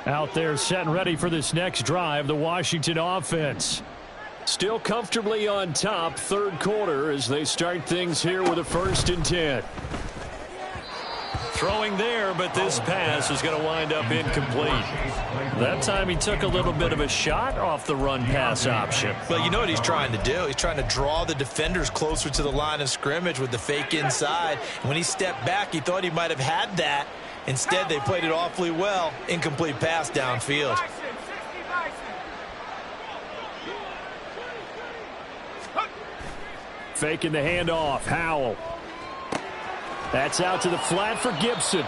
Out there set and ready for this next drive, the Washington offense. Still comfortably on top, 3rd quarter as they start things here with a 1st and 10. Throwing there, but this pass is going to wind up incomplete. That time he took a little bit of a shot off the run-pass option. Well, you know what he's trying to do? He's trying to draw the defenders closer to the line of scrimmage with the fake inside. And when he stepped back, he thought he might have had that. Instead, they played it awfully well. Incomplete pass downfield. Faking the handoff. Howell. That's out to the flat for Gibson.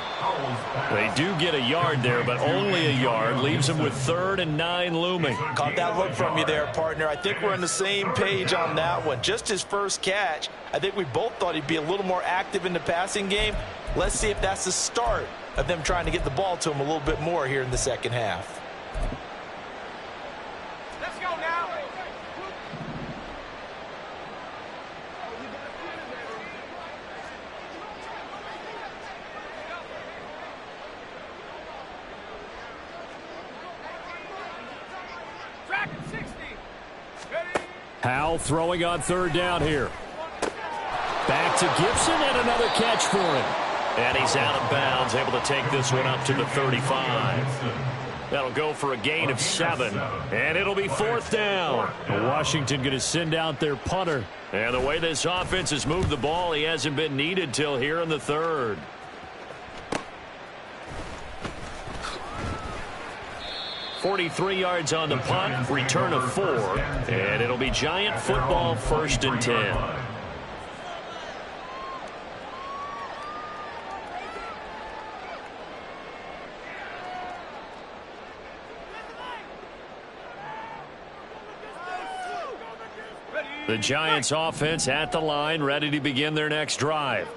They do get a yard there, but only a yard. Leaves them with 3rd and 9 looming. Caught that look from you there, partner. I think we're on the same page on that one. Just his first catch. I think we both thought he'd be a little more active in the passing game. Let's see if that's the start of them trying to get the ball to him a little bit more here in the second half. Let's go now. Howell throwing on 3rd down here. Back to Gibson and another catch for him. And he's out of bounds, able to take this one up to the 35. That'll go for a gain of 7. And it'll be 4th down. Washington going to send out their punter. And the way this offense has moved the ball, he hasn't been needed till here in the 3rd. .43 yards on the punt, return of 4. And it'll be Giant football, 1st and 10. The Giants offense at the line, ready to begin their next drive.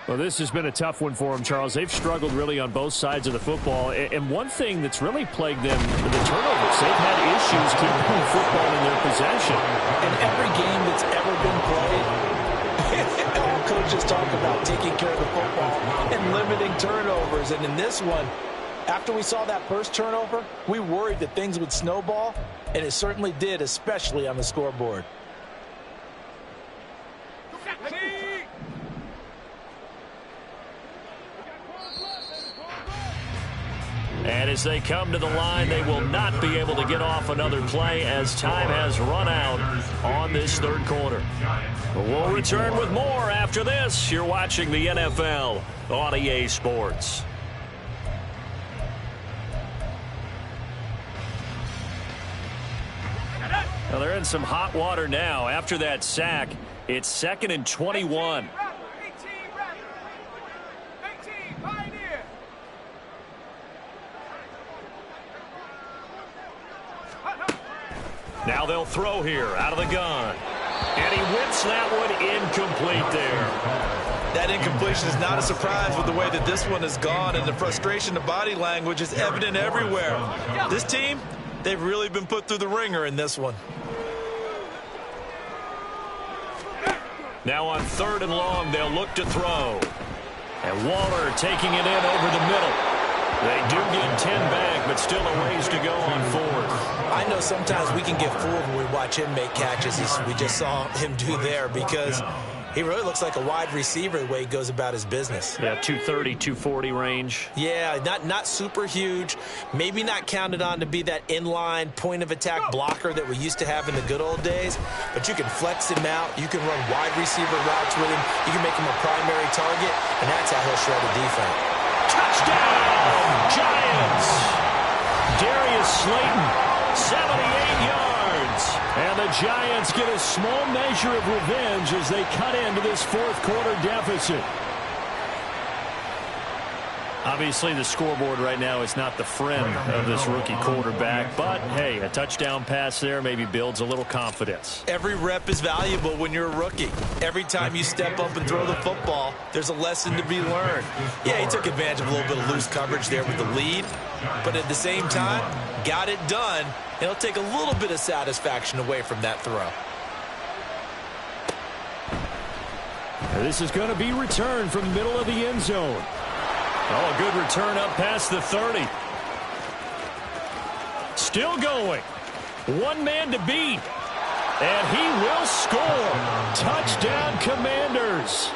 Well, this has been a tough one for them, Charles. They've struggled really on both sides of the football. And one thing that's really plagued them, the turnovers. They've had issues keeping the football in their possession. In every game that's ever been played, all coaches talk about taking care of the football and limiting turnovers. And in this one, after we saw that first turnover, we worried that things would snowball, and it certainly did, especially on the scoreboard. And as they come to the line, they will not be able to get off another play as time has run out on this 3rd quarter. We'll return with more after this. You're watching the NFL on EA Sports. Well, they're in some hot water now. After that sack, it's 2nd and 21. Now they'll throw here out of the gun. And he whips that one incomplete there. That incompletion is not a surprise with the way that this one has gone, and the frustration of body language is evident everywhere. This team, they've really been put through the ringer in this one. Now on 3rd and long, they'll look to throw. And Waller taking it in over the middle. They do get 10 back, but still a ways to go on 4th. I know sometimes we can get fooled when we watch him make catches, as we just saw him do there, because he really looks like a wide receiver the way he goes about his business. Yeah, 230, 240 range. Yeah, not super huge. Maybe not counted on to be that inline point-of-attack blocker that we used to have in the good old days, but you can flex him out. You can run wide receiver routes with him. You can make him a primary target, and that's how he'll shred a defense. Touchdown, Giants! Darius Slayton, 78 yards. And the Giants get a small measure of revenge as they cut into this 4th quarter deficit. Obviously, the scoreboard right now is not the friend of this rookie quarterback. But, hey, a touchdown pass there maybe builds a little confidence. Every rep is valuable when you're a rookie. Every time you step up and throw the football, there's a lesson to be learned. Yeah, he took advantage of a little bit of loose coverage there with the lead. But at the same time, got it done. And it'll take a little bit of satisfaction away from that throw. This is going to be returned from the middle of the end zone. Oh, a good return up past the 30. Still going. One man to beat. And he will score. Touchdown, Commanders.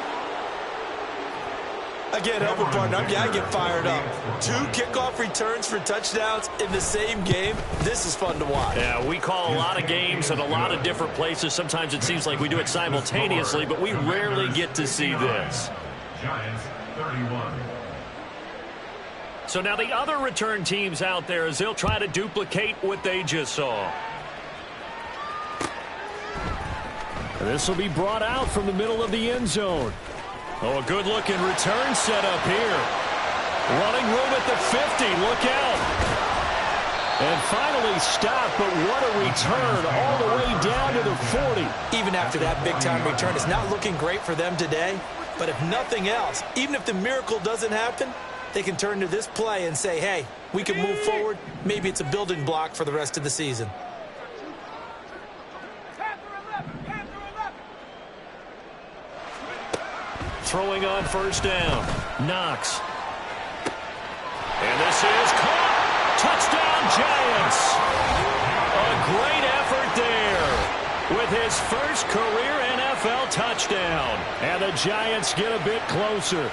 Again, help a partner. I get fired up. 2 kickoff returns for touchdowns in the same game. This is fun to watch. Yeah, we call a lot of games at a lot of different places. Sometimes it seems like we do it simultaneously, but we rarely get to see this. Giants 31. So now the other return teams out there as they'll try to duplicate what they just saw. This will be brought out from the middle of the end zone. Oh, a good-looking return set up here. Running room at the 50. Look out. And finally stopped, but what a return all the way down to the 40. Even after that big-time return, it's not looking great for them today. But if nothing else, even if the miracle doesn't happen, they can turn to this play and say, hey, we can move forward. Maybe it's a building block for the rest of the season. Throwing on 1st down. Knox. And this is caught. Touchdown, Giants. A great effort there with his first career NFL NFL touchdown. And the Giants get a bit closer.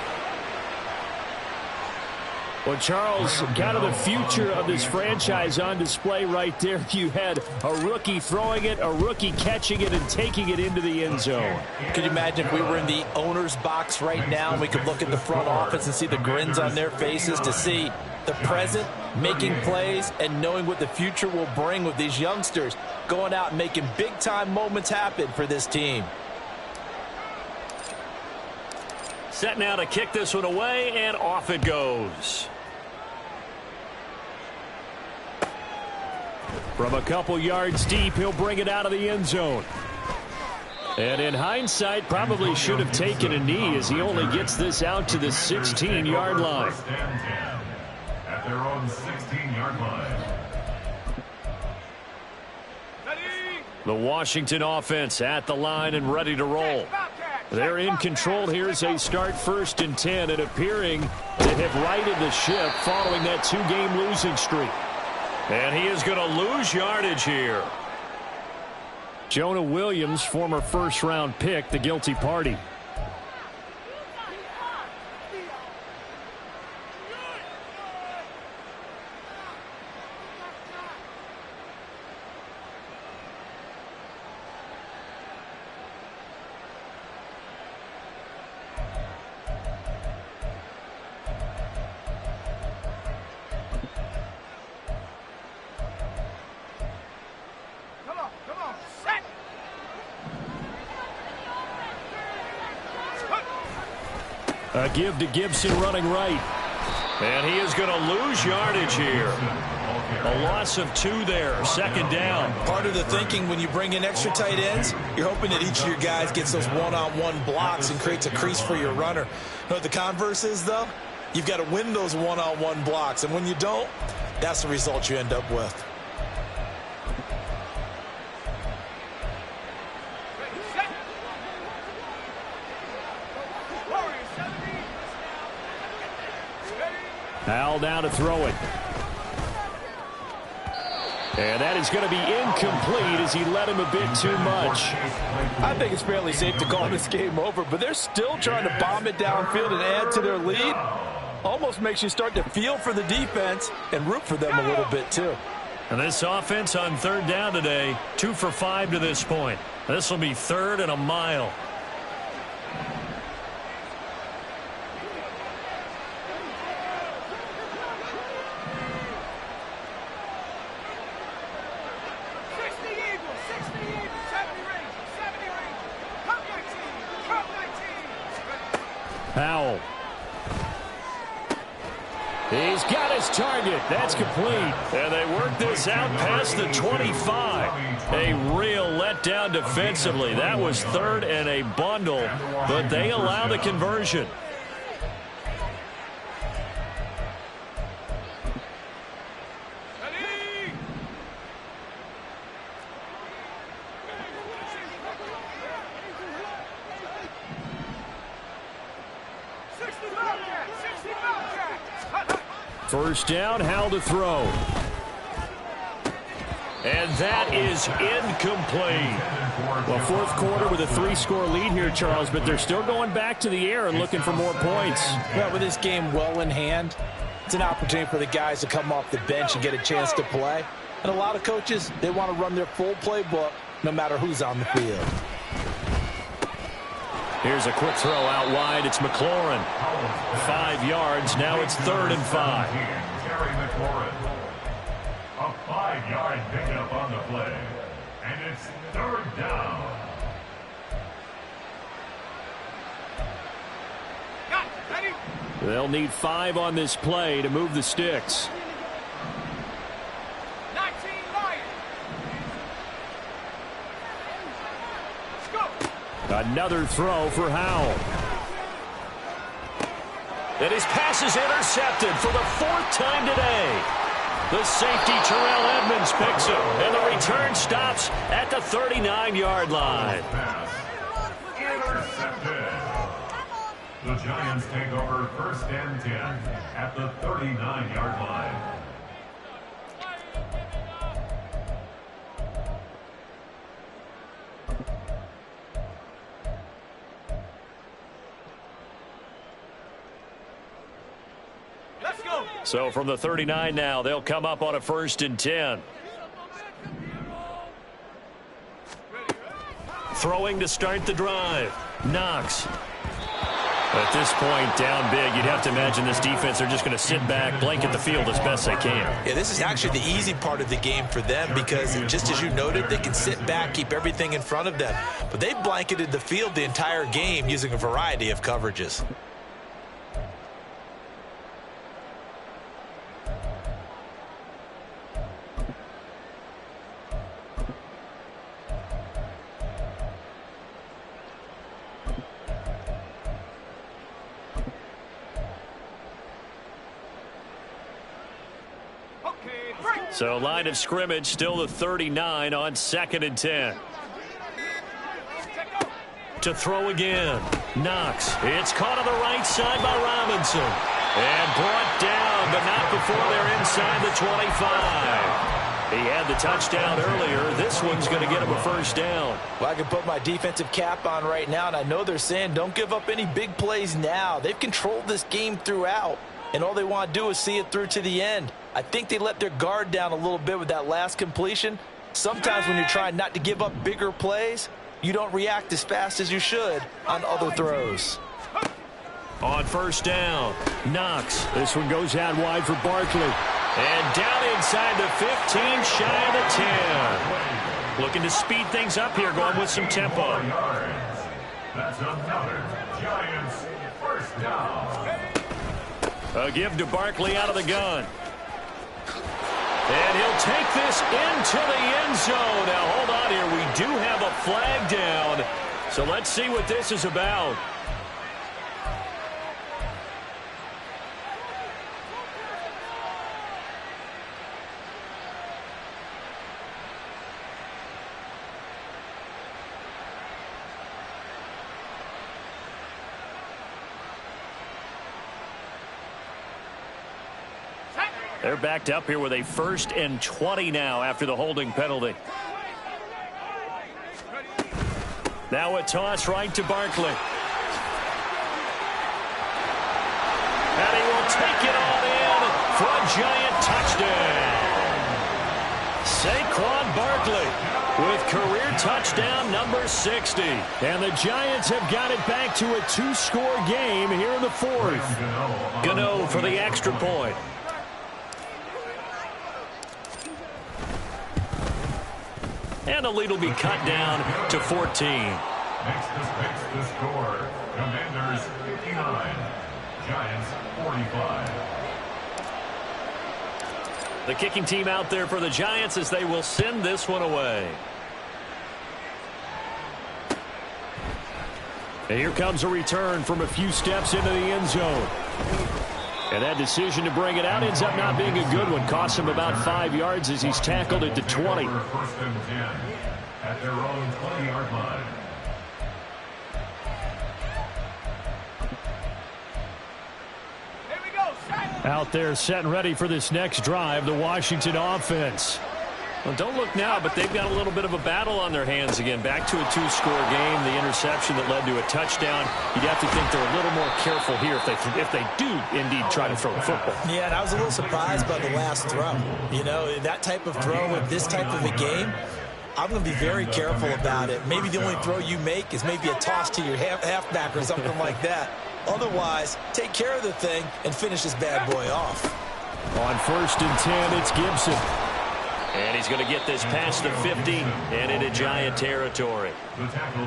Well, Charles, kind of the future of this franchise on display right there. You had a rookie throwing it, a rookie catching it, and taking it into the end zone. Could you imagine if we were in the owner's box right now and we could look at the front office and see the grins on their faces, to see the present making plays and knowing what the future will bring with these youngsters going out and making big-time moments happen for this team. Set now to kick this one away, and off it goes. From a couple yards deep, he'll bring it out of the end zone. And in hindsight, probably should have taken a knee as he only gets this out to the 16-yard line. First and 10 at their own 16-yard line. The Washington offense at the line and ready to roll. They're in control. Here's a start 1st and 10, and appearing to have righted the ship following that 2-game losing streak. And he is going to lose yardage here. Jonah Williams, former first-round pick, the guilty party. A give to Gibson running right. And he is going to lose yardage here. A loss of 2 there. 2nd down. Part of the thinking when you bring in extra tight ends, you're hoping that each of your guys gets those one-on-one blocks and creates a crease for your runner. You know what the converse is, though? You've got to win those one-on-one blocks. And when you don't, that's the result you end up with. Howell now to throw it. And that is going to be incomplete as he led him a bit too much. I think it's fairly safe to call this game over, but they're still trying to bomb it downfield and add to their lead. Almost makes you start to feel for the defense and root for them a little bit too. And this offense on 3rd down today, 2 for 5 to this point. This will be 3rd and a mile. Howell. He's got his target. That's complete. And they work this out past the 25. A real letdown defensively. That was 3rd and a bundle, but they allow the conversion. First down, Howell to throw. And that is incomplete. Well, 4th quarter with a 3-score lead here, Charles, but they're still going back to the air and looking for more points. Well, with this game well in hand, it's an opportunity for the guys to come off the bench and get a chance to play. And a lot of coaches, they want to run their full playbook no matter who's on the field. Here's a quick throw out wide. It's McLaurin. 5 yards. Now it's 3rd and 5. Terry McLaurin. A 5-yard pickup on the play. And it's 3rd down. They'll need 5 on this play to move the sticks. 19 Lions. Let's go. Another throw for Howell. And his pass is intercepted for the 4th time today. The safety, Terrell Edmonds, picks him. And the return stops at the 39-yard line. Intercepted. The Giants take over 1st and 10 at the 39-yard line. So from the 39 now, they'll come up on a 1st and 10. Throwing to start the drive. Knox. At this point, down big, you'd have to imagine this defense are just going to sit back, blanket the field as best they can. Yeah, this is actually the easy part of the game for them because, just as you noted, they can sit back, keep everything in front of them. But they blanketed the field the entire game using a variety of coverages. So line of scrimmage still the 39 on 2nd and 10. To throw again. Knox. It's caught on the right side by Robinson. And brought down, but not before they're inside the 25. He had the touchdown earlier. This one's going to get him a 1st down. Well, I can put my defensive cap on right now, and I know they're saying don't give up any big plays now. They've controlled this game throughout, and all they want to do is see it through to the end. I think they let their guard down a little bit with that last completion. Sometimes when you're trying not to give up bigger plays, you don't react as fast as you should on other throws. On 1st down, Knox. This one goes out wide for Barkley. And down inside the 15, shy of the 10. Looking to speed things up here, going with some tempo. That's another Giants 1st down. A give to Barkley out of the gun. And he'll take this into the end zone. Now, hold on here. We do have a flag down. So let's see what this is about. They're backed up here with a 1st and 20 now after the holding penalty. Now a toss right to Barkley. And he will take it all in for a Giant touchdown. Saquon Barkley with career touchdown number 60. And the Giants have got it back to a 2-score game here in the 4th. Gano for the extra point. And the lead will be cut down to 14. Makes the score. Commanders 59. Giants 45. The kicking team out there for the Giants as they will send this one away. And here comes a return from a few steps into the end zone. And that decision to bring it out ends up not being a good one. Costs him about 5 yards as he's tackled it to 20. 1st and 10 at their own 20-yard line. Here we go. Out there set and ready for this next drive, the Washington offense. Well, don't look now, but they've got a little bit of a battle on their hands again. Back to a 2-score game. The interception that led to a touchdown. You'd have to think they're a little more careful here if they do indeed try to throw the football. Yeah, and I was a little surprised by the last throw. You know, that type of throw with this type of a game, I'm going to be very careful about it. Maybe the only throw you make is maybe a toss to your halfback or something like that. Otherwise, take care of the thing and finish this bad boy off. On 1st and 10, it's Gibson. And he's going to get this past the 50 and into Giant territory.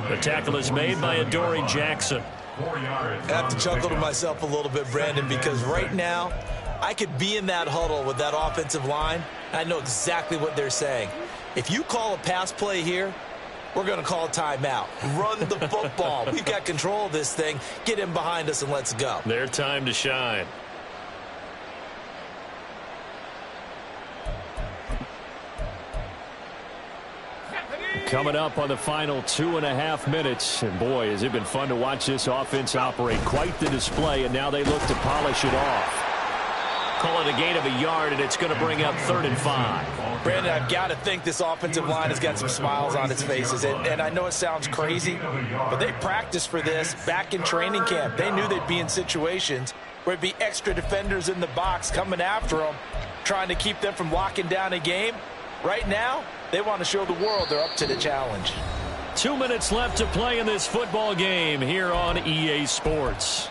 The tackle is made by Adoree Jackson. 4 yards. I have to chuckle to myself a little bit, Brandon, because right now I could be in that huddle with that offensive line. And I know exactly what they're saying. If you call a pass play here, we're going to call a timeout. Run the football. We've got control of this thing. Get him behind us and let's go. Their time to shine. Coming up on the final 2.5 minutes. And boy, has it been fun to watch this offense operate. Quite the display, and now they look to polish it off. Call it a gain of a yard, and it's going to bring up 3rd and 5. Brandon, I've got to think this offensive line has got some smiles on its faces. And I know it sounds crazy, but they practiced for this back in training camp. They knew they'd be in situations where it'd be extra defenders in the box coming after them, trying to keep them from locking down a game. Right now, they want to show the world they're up to the challenge. 2 minutes left to play in this football game here on EA Sports.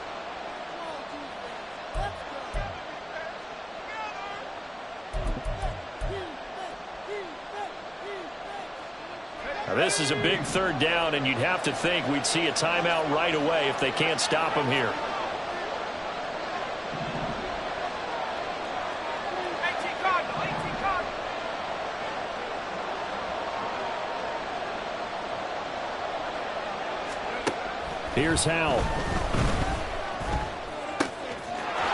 Now this is a big third down, and you'd have to think we'd see a timeout right away if they can't stop him here. Here's Howell.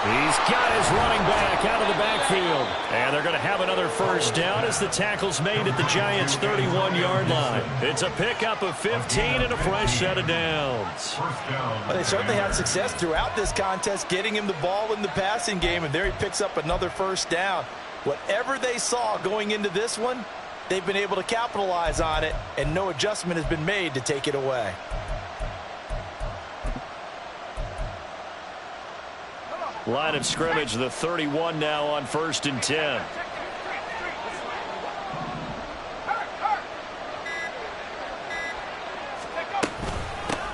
He's got his running back out of the backfield. And they're going to have another first down as the tackle's made at the Giants' 31-yard line. It's a pickup of 15 and a fresh set of downs. Well, they certainly had success throughout this contest getting him the ball in the passing game, and there he picks up another first down. Whatever they saw going into this one, they've been able to capitalize on it, and no adjustment has been made to take it away. Line of scrimmage, the 31 now on 1st and 10.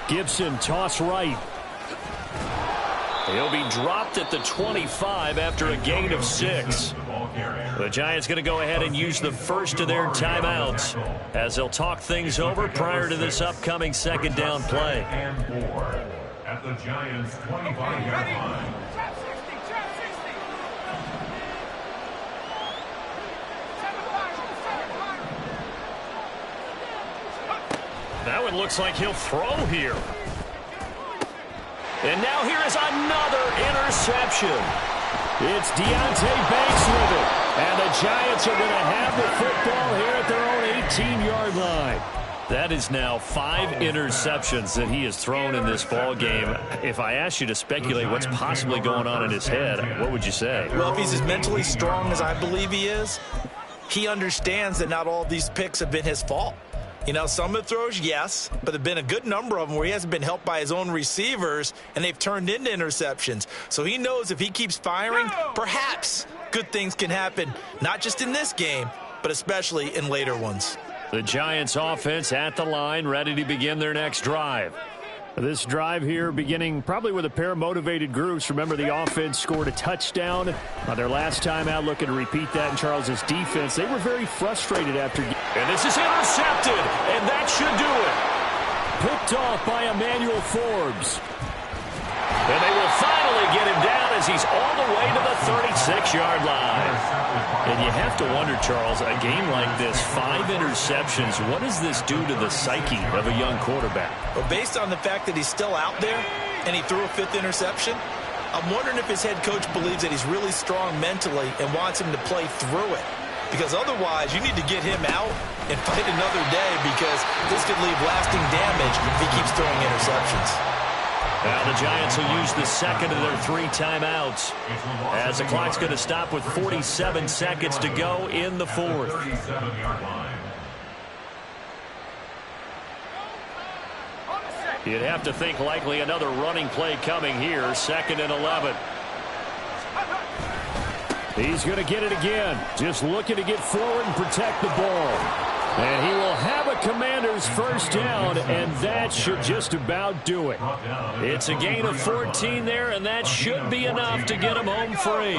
Gibson toss right. He'll be dropped at the 25 after a gain of 6. The Giants going to go ahead and use the first of their timeouts as they'll talk things over prior to this upcoming second down play. At the Giants' 25-yard line. Now it looks like he'll throw here. And now here is another interception. It's Deonte Banks with it. And the Giants are going to have the football here at their own 18-yard line. That is now 5 interceptions that he has thrown in this ball game. If I asked you to speculate what's possibly going on in his head, what would you say? Well, if he's as mentally strong as I believe he is, he understands that not all of these picks have been his fault. You know, some of the throws, yes, but there have been a good number of them where he hasn't been helped by his own receivers, and they've turned into interceptions. So he knows if he keeps firing, perhaps good things can happen, not just in this game, but especially in later ones. The Giants offense at the line, ready to begin their next drive. This drive here beginning probably with a pair of motivated groups. Remember, the offense scored a touchdown on their last time out, looking to repeat that in Charles's defense. They were very frustrated after. And this is intercepted, and that should do it. Picked off by Emmanuel Forbes. And they will finally get him down as he's all the way to the 36-yard line. And you have to wonder, Charles, a game like this, 5 interceptions, what does this do to the psyche of a young quarterback? Well, based on the fact that he's still out there and he threw a 5th interception, I'm wondering if his head coach believes that he's really strong mentally and wants him to play through it. Because otherwise, you need to get him out and fight another day, because this could leave lasting damage if he keeps throwing interceptions. Now the Giants will use the second of their 3 timeouts as the clock's going to stop with 47 seconds to go in the 4th. 37-yard line. You'd have to think likely another running play coming here, 2nd and 11. He's going to get it again, just looking to get forward and protect the ball. And he will have a Commander's first down, and that should just about do it. It's a gain of 14 there, and that should be enough to get him home free.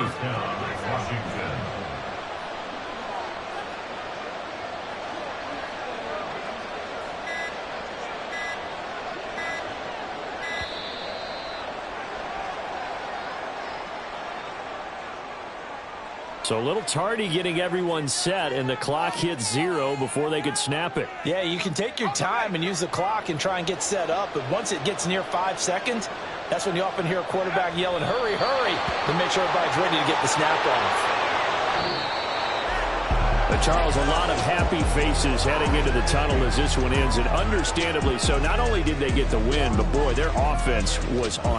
So a little tardy getting everyone set, and the clock hit 0 before they could snap it. Yeah, you can take your time and use the clock and try and get set up, but once it gets near 5 seconds, that's when you often hear a quarterback yelling, hurry, hurry, to make sure everybody's ready to get the snap off. But Charles, a lot of happy faces heading into the tunnel as this one ends, and understandably so. Not only did they get the win, but boy, their offense was on